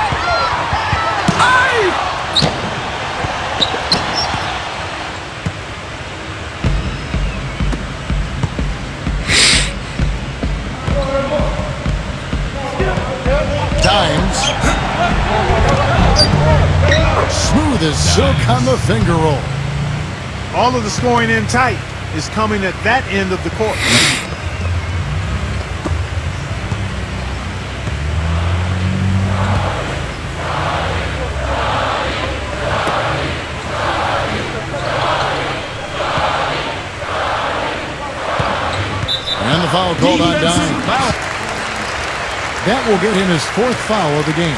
Dimes. Smooth as silk on the finger roll. All of the scoring in tight is coming at that end of the court. And the foul called on Dimes. That will get him his fourth foul of the game.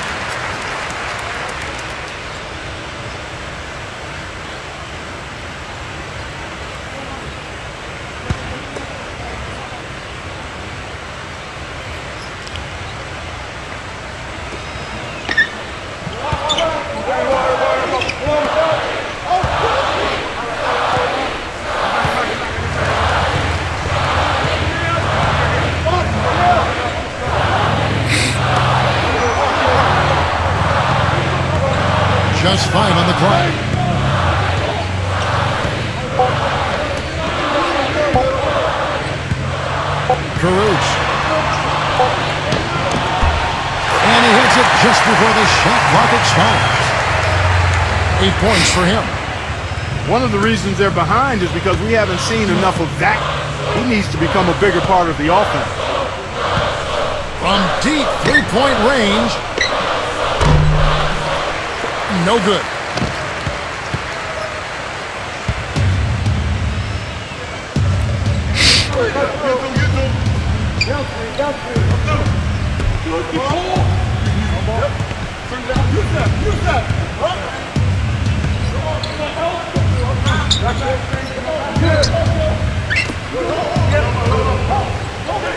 Just 5 on the clock. Caruth. And he hits it just before the shot clock expires. 8 points for him. One of the reasons they're behind is because we haven't seen enough of that. He needs to become a bigger part of the offense. From deep three-point range. No good.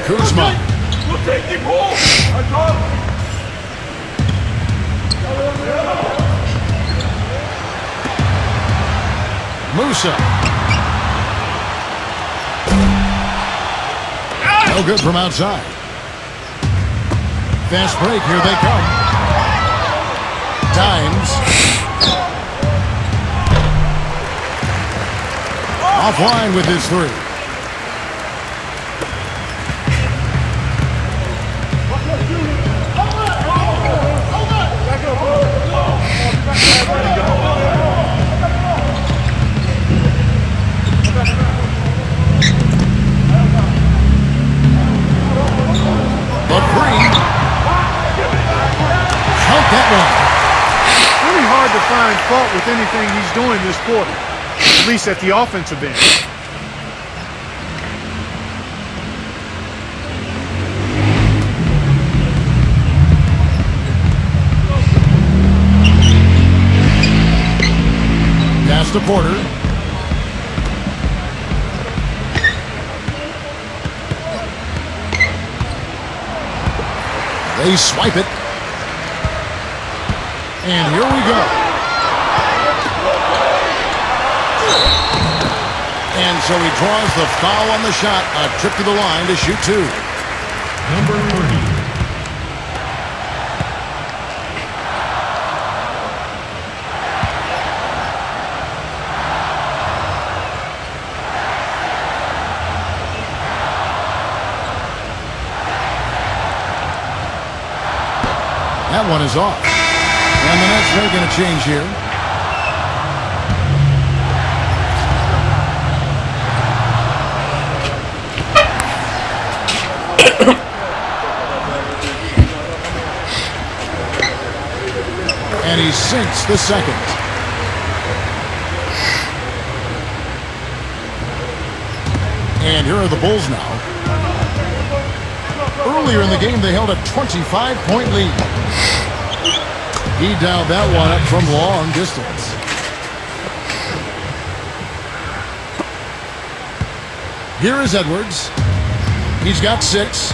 Kuzma. Musa. No good from outside. Fast break, here they come. Dimes. Offline with his three. Really hard to find fault with anything he's doing this quarter, at least at the offensive end. Pass to Porter. They swipe it. And here we go. And so he draws the foul on the shot. A trip to the line to shoot two. Number 30. one is off. And the Nets making a change here. And he sinks the second. And here are the Bulls now. Earlier in the game, they held a 25-point lead. He dialed that one up from long distance. Here is Edwards. He's got 6.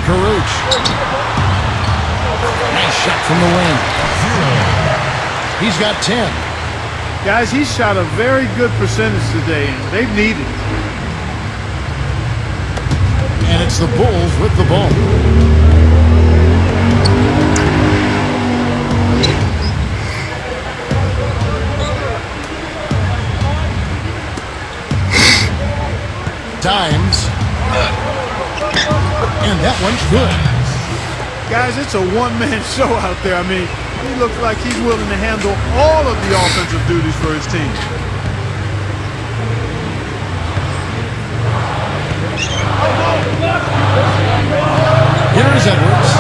Caruch. Nice shot from the wing. He's got 10. Guys, he shot a very good percentage today, and they've needed it. And it's the Bulls with the ball. Dimes. And that one's good. Guys, it's a one-man show out there. I mean, he looks like he's willing to handle all of the offensive duties for his team. Here is Edwards.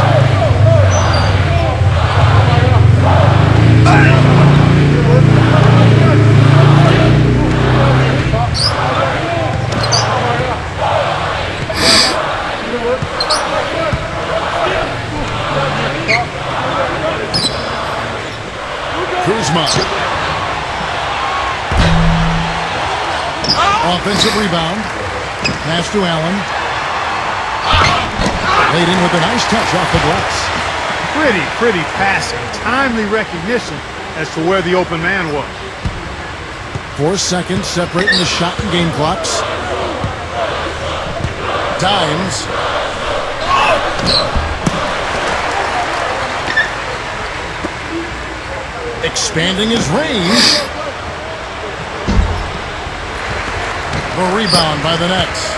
Kuzma. Offensive rebound. Pass to Allen. Laid in with a nice touch off the glass. Pretty passing. Timely recognition as to where the open man was. 4 seconds separating the shot and game clocks. Dimes. Expanding his range. The rebound by the Nets.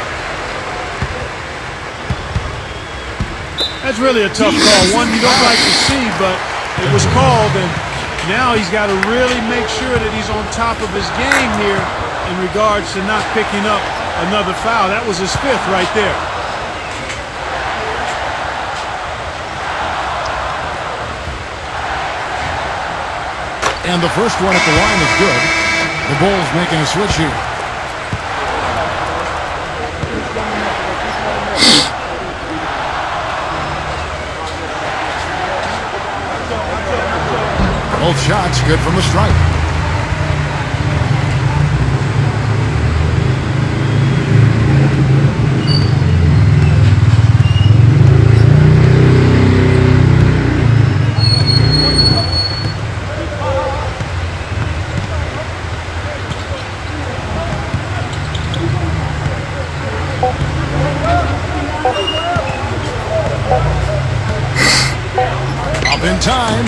That's really a tough call. One you don't like to see, but it was called, and now he's got to really make sure that he's on top of his game here in regards to not picking up another foul. That was his 5th right there. And the first one at the line is good. The Bulls making a switch here. Both shots good from the stripe. Up in time.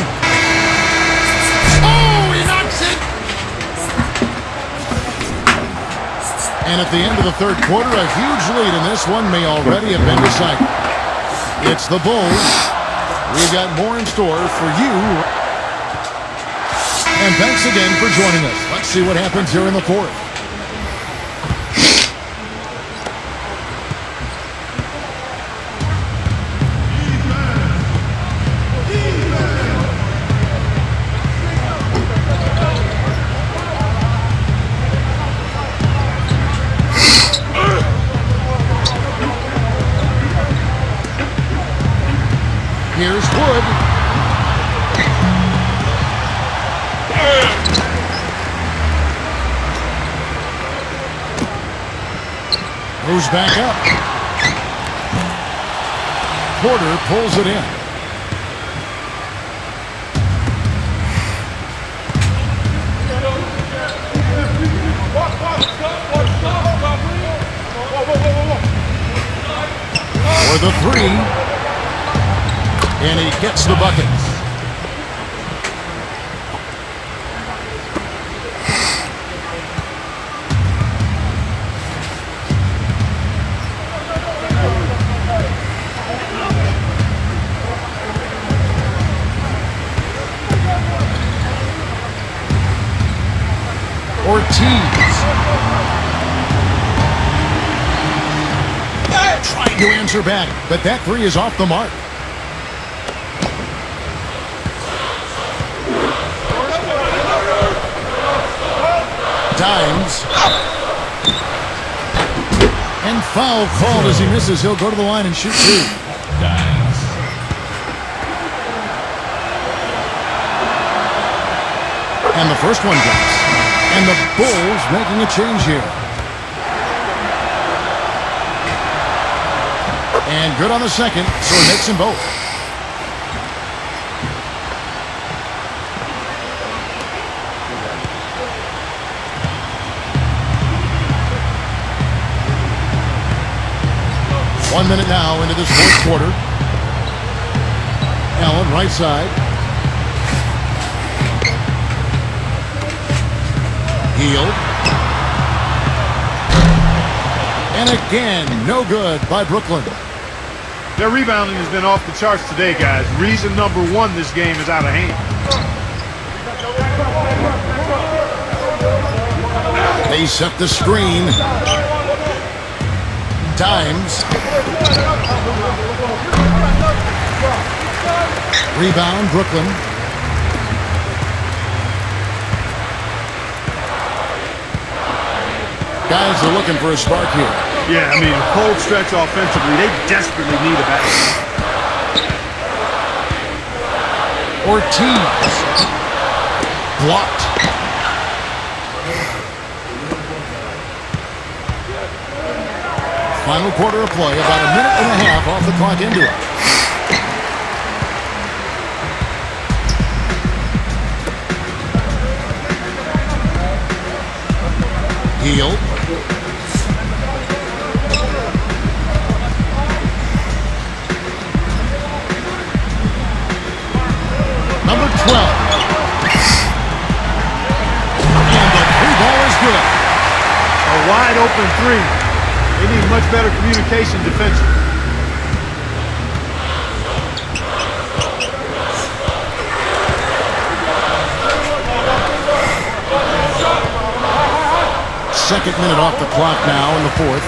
And at the end of the third quarter, a huge lead in this one may already have been decided. It's the Bulls. We've got more in store for you. And thanks again for joining us. Let's see what happens here in the fourth. Here's Wood. Moves back up. Porter pulls it in. for the three. And he gets the bucket. Ortiz. Trying to answer back, but that three is off the mark. Dimes. And foul called as he misses. He'll go to the line and shoot two. Dimes. And the first one drops. And the Bulls making a change here. And good on the second, so he makes them both. One minute now into this fourth quarter. Allen, right side. Healed. And again, no good by Brooklyn. Their rebounding has been off the charts today, guys. Reason number one, this game is out of hand. They set the screen. Dimes. Rebound, Brooklyn. Guys are looking for a spark here. Yeah, I mean, a cold stretch offensively. They desperately need a basket. Ortiz. Blocked. Final quarter of play, about a minute and a half off the clock into it. Healed. Number 12. And the three ball is good. A wide open three. They need much better communication defensively. Second minute off the clock now in the fourth.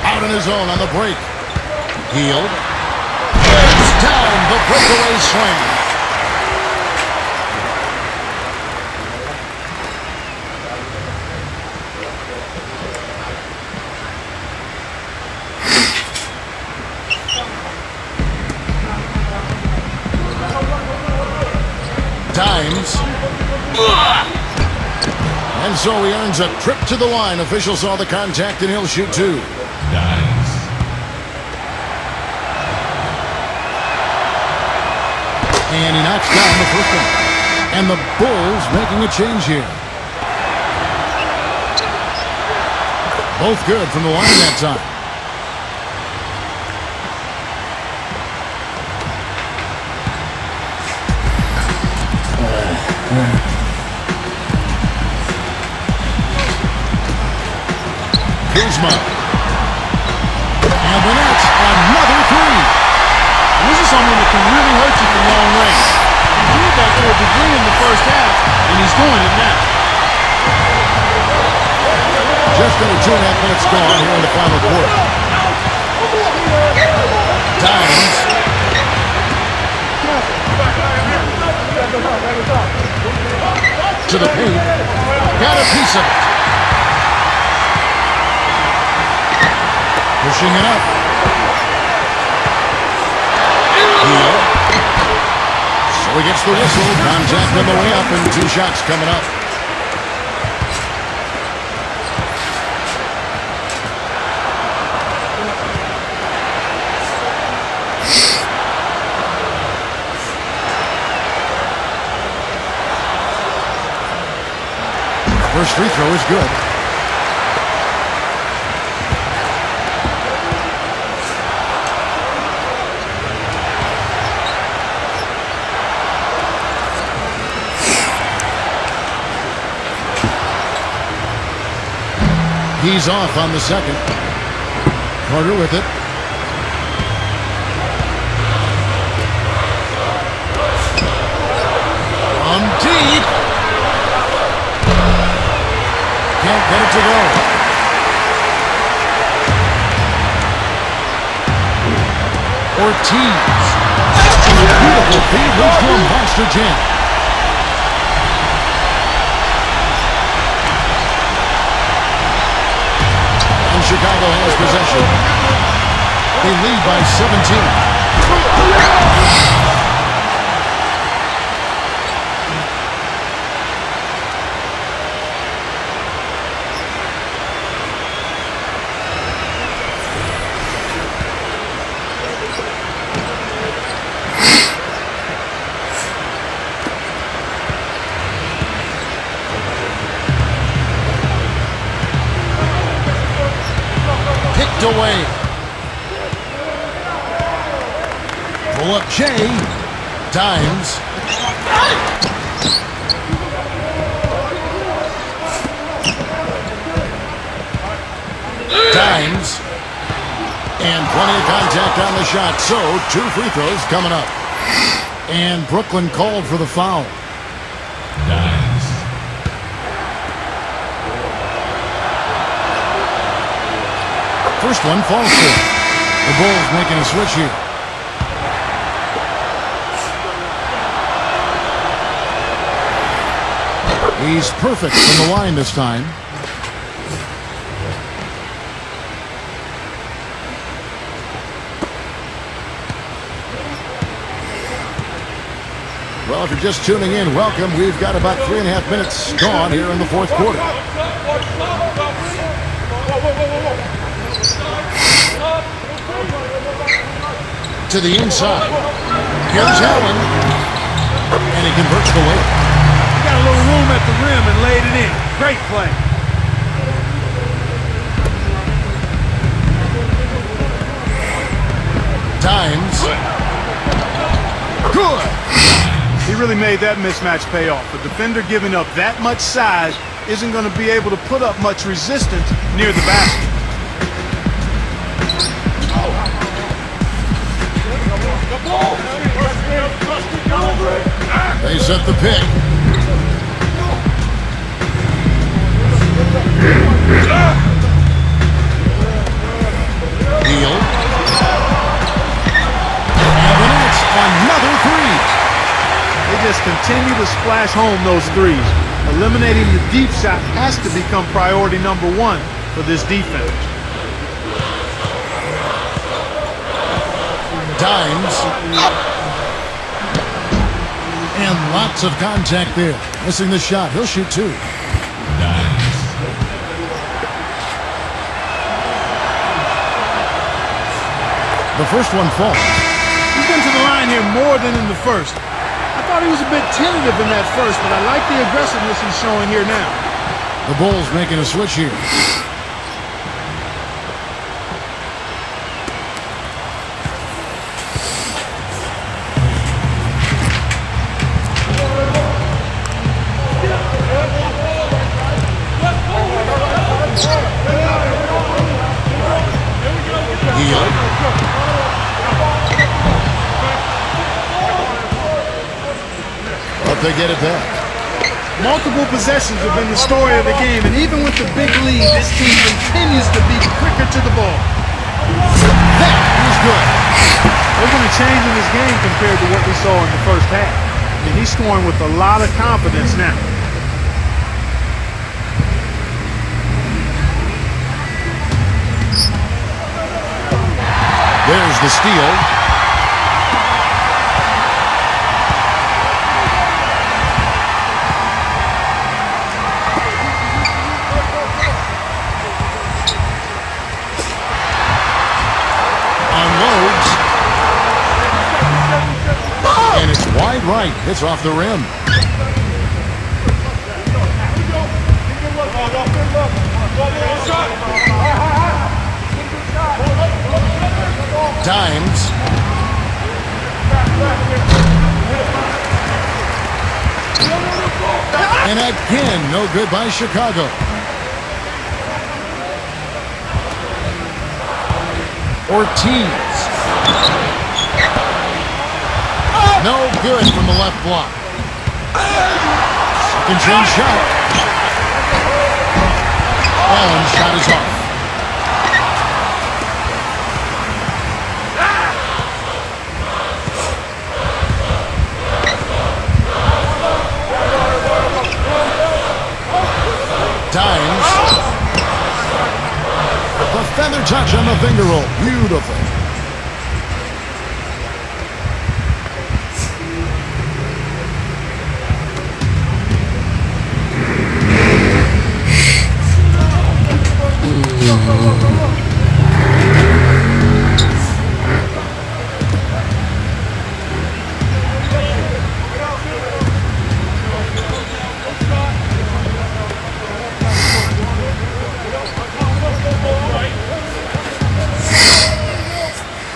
Out on his own on the break. Healed. It's down the breakaway slam. Dimes. And so he earns a trip to the line. Officials saw the contact and he'll shoot two. Dimes. And he knocks down the first one. And the Bulls making a change here. Both good from the line that time. Kuzma. And the Nets, another three. And this is someone that can really hurt you from long range. He did that to a degree in the first half, and he's doing it now. Just under 2.5 minutes gone here in the final quarter. Dimes. To the paint. Got a piece of it. Pushing it up. Heel. So he gets the whistle. Contact on the way up and two shots coming up. First free throw is good. He's off on the second. Carter with it. On deep. Can't get it to go. Ortiz. And a beautiful feed leads to a monster jam. And Chicago has possession. They lead by 17. Away. Pull up Jay. Dimes. Dimes. And plenty of contact on the shot. So, 2 free throws coming up. And Brooklyn called for the foul. Dimes. First one falls through. The Bulls making a switch here. He's perfect from the line this time. Well, if you're just tuning in, welcome. We've got about 3.5 minutes gone here in the fourth quarter. To the inside. Here's Allen. And he converts the layup. He got a little room at the rim and laid it in. Great play. Dimes. Good. He really made that mismatch pay off. A defender giving up that much size isn't going to be able to put up much resistance near the basket. They set the pick. Deal. And the Nets another three. They just continue to splash home those threes. Eliminating the deep shot has to become priority number 1 for this defense. Dimes. And lots of contact there. Missing the shot. He'll shoot 2. Dimes. The first one falls. He's been to the line here more than in the first. I thought he was a bit tentative in that first, but I like the aggressiveness he's showing here now. The Bulls making a switch here. They get it back. Multiple possessions have been the story of the game, and even with the big lead, this team continues to be quicker to the ball. That is good. There's been a change in his game compared to what we saw in the first half. And he's scoring with a lot of confidence now. There's the steal. And it's wide right. It's off the rim. Dimes. And again, no good by Chicago. Ortiz. No good from the left block. Second chance shot. And shot is off. Dimes. The feather touch on the finger roll. Beautiful.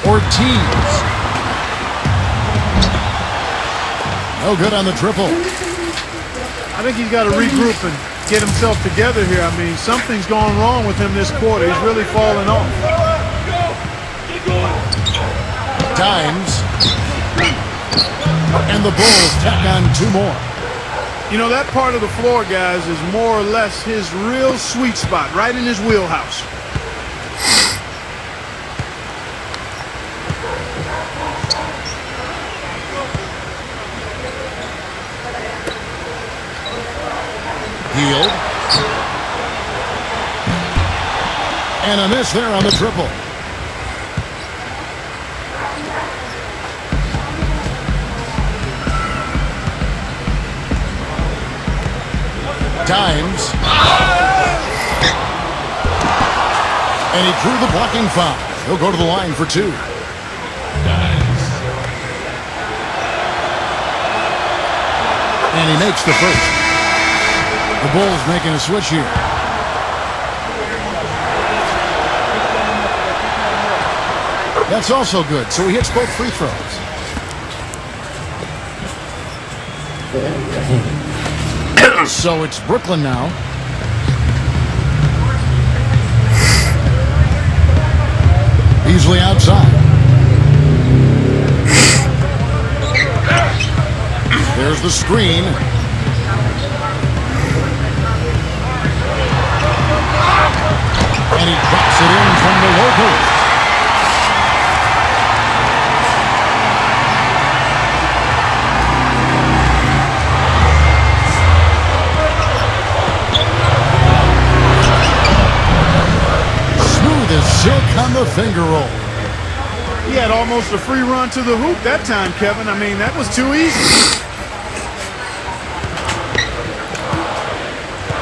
Ortiz. No good on the triple. I think he's got to regroup and get himself together here. I mean, something's gone wrong with him this quarter. He's really fallen off. Dimes. And the Bulls tack on 2 more. You know, that part of the floor, guys, is more or less his real sweet spot, right in his wheelhouse. Healed. And a miss there on the triple. Dimes. And he drew the blocking foul. He'll go to the line for 2. And he makes the first. The Bulls making a switch here. That's also good, so he hits both free throws. So it's Brooklyn now. Beasley outside. There's the screen. And he drops it in from the low post. Smooth as silk on the finger roll. He had almost a free run to the hoop that time, Kevin. I mean, that was too easy.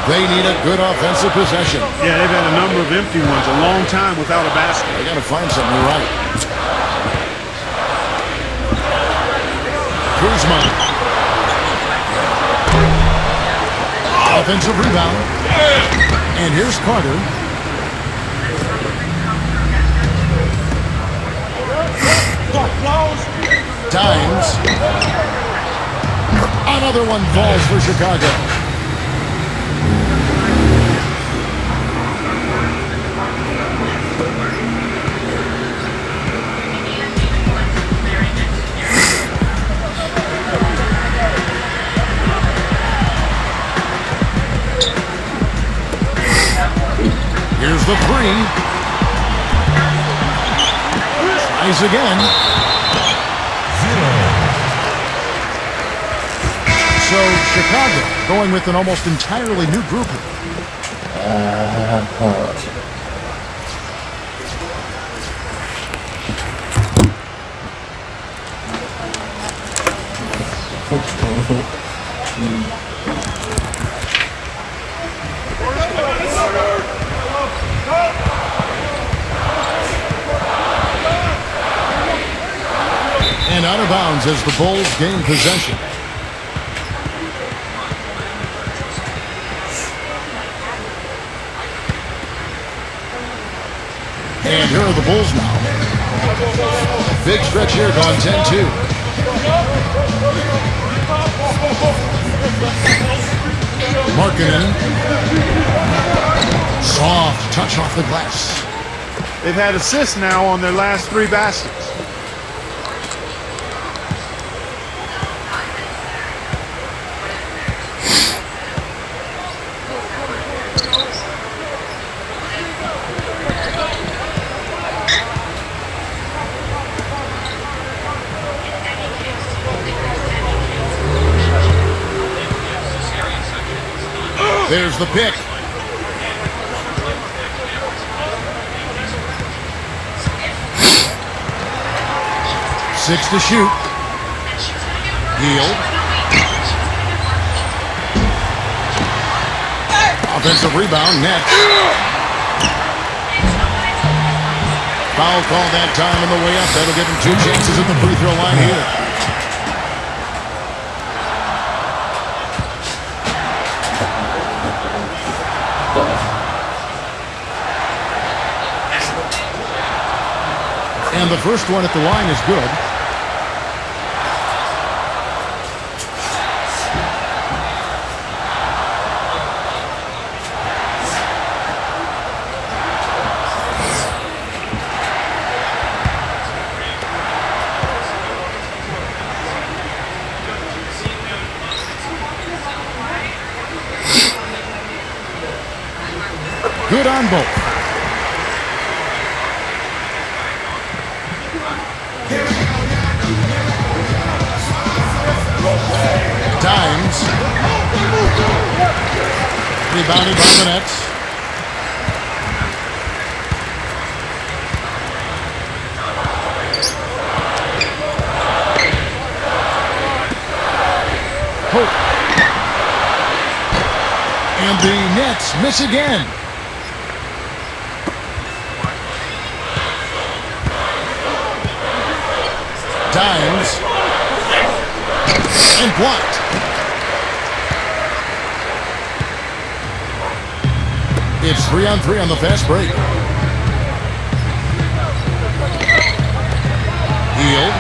They need a good offensive possession. Yeah, they've had a number of empty ones, a long time without a basket. They got to find something right. Kuzma. Offensive rebound. And here's Carter. Dimes. Another one falls for Chicago. Here's the 3. Tries again. So Chicago going with an almost entirely new group. And out of bounds as the Bulls gain possession. And here are the Bulls now. Big stretch here, gone 10-2. Markkanen. Soft touch off the glass. They've had assists now on their last 3 baskets. There's the pick. Six to shoot. Yield. Offensive rebound, net. Foul call that time on the way up. That'll give him 2 chances at the free throw line here. And the first one at the line is good. Good on both. Dimes. Rebounded by the Nets. Hope. And the Nets miss again. Dimes. And blocked. It's 3-on-3 on the fast break. Hield.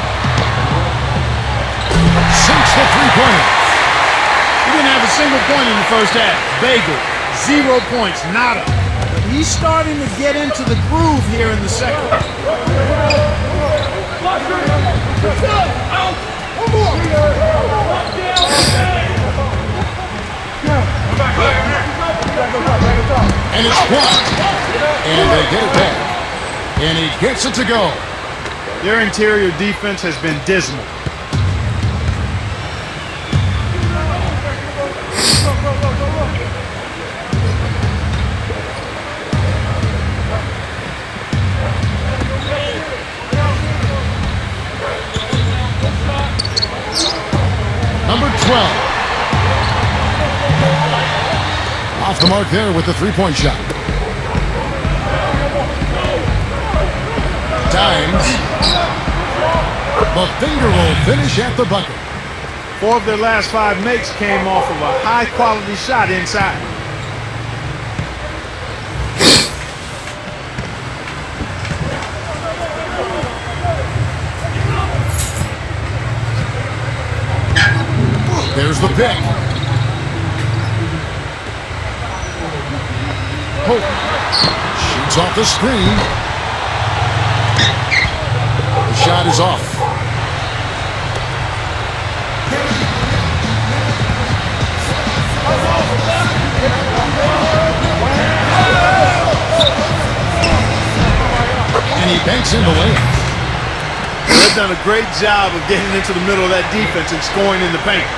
Sinks the three-pointer. He didn't have a single point in the first half. Bagel, 0 points, nada. But he's starting to get into the groove here in the second. And it's blocked. And they get it back. And he gets it to go. Their interior defense has been dismal. Number 12. Off the mark there with the three-point shot. Dimes. The finger roll finish at the bucket. 4 of their last 5 makes came off of a high-quality shot inside. There's the pick. Hope shoots off the screen. The shot is off. And he banks in the lane. They've done a great job of getting into the middle of that defense and scoring in the paint.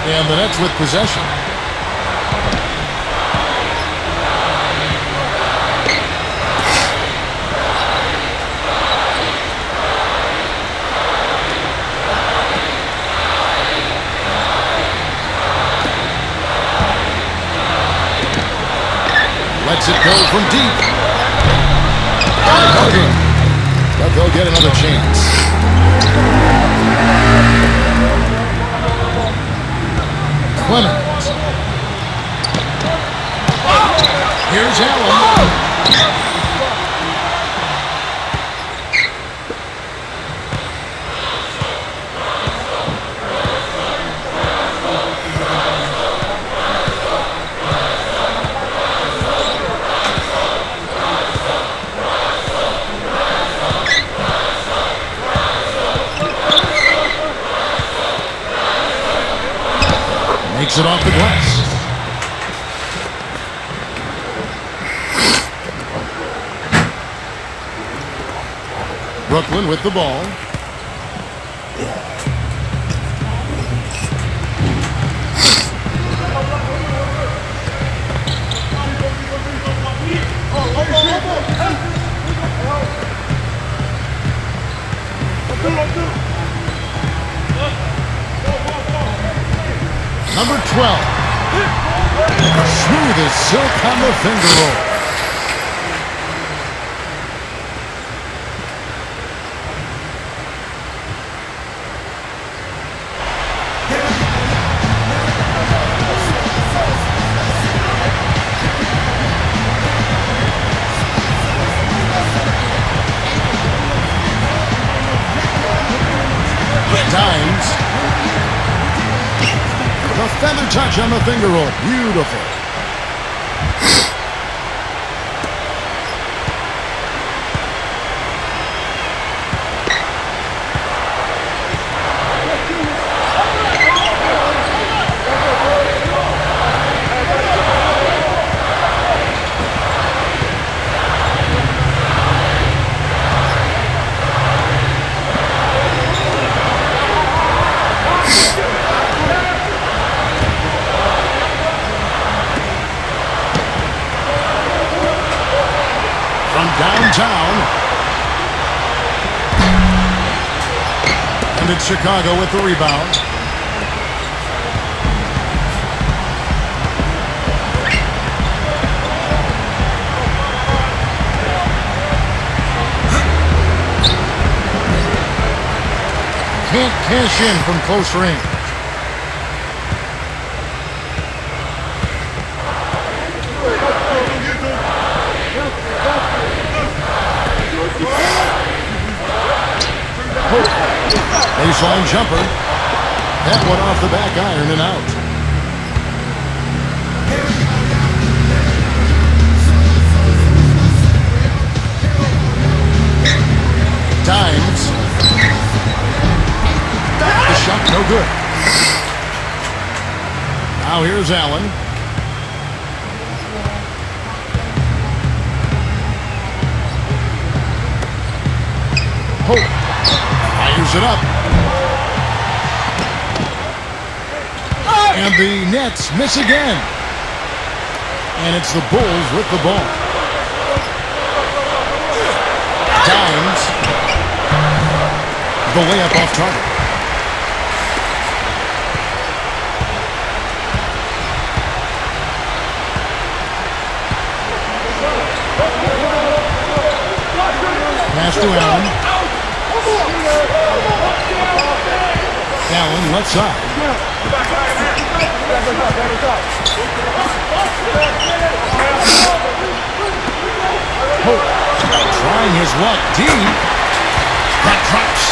And the Nets with possession. Lets it go from deep. Okay. But they'll get another chance. Clement. Here's Allen. Makes it off the glass. Brooklyn with the ball. Number 12. Smooth as silk on the finger roll. Dimes. The feather touch on the finger roll. Beautiful. Downtown. And it's Chicago with the rebound. Can't cash in from close range. Baseline jumper. That one off the back iron and out. Dimes. The shot no good. Now here's Allen. Hope. Fires it up. And the Nets miss again. And it's the Bulls with the ball. Dimes. The layup off target. Pass to Allen. Allen left side. Hope trying his luck deep. That drops.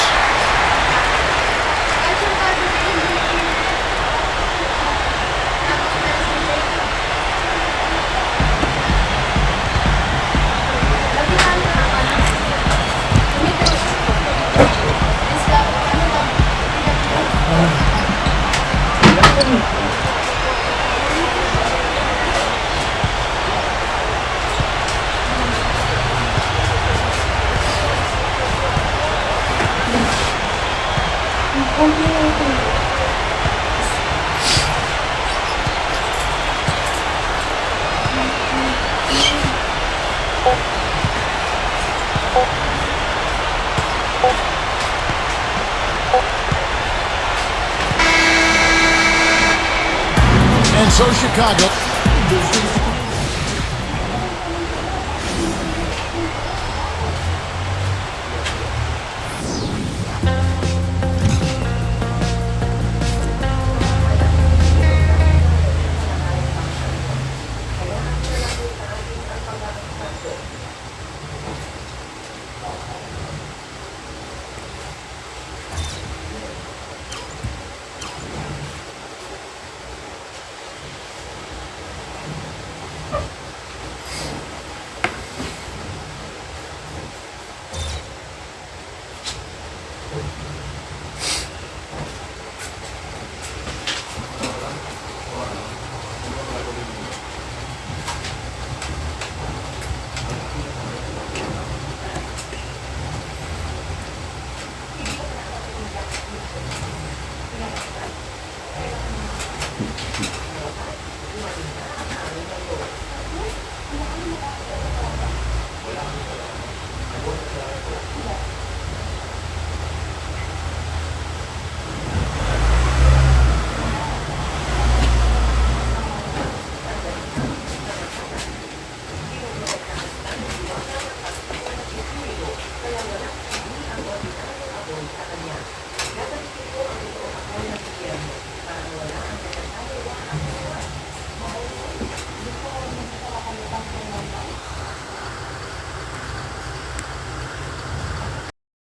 And so Chicago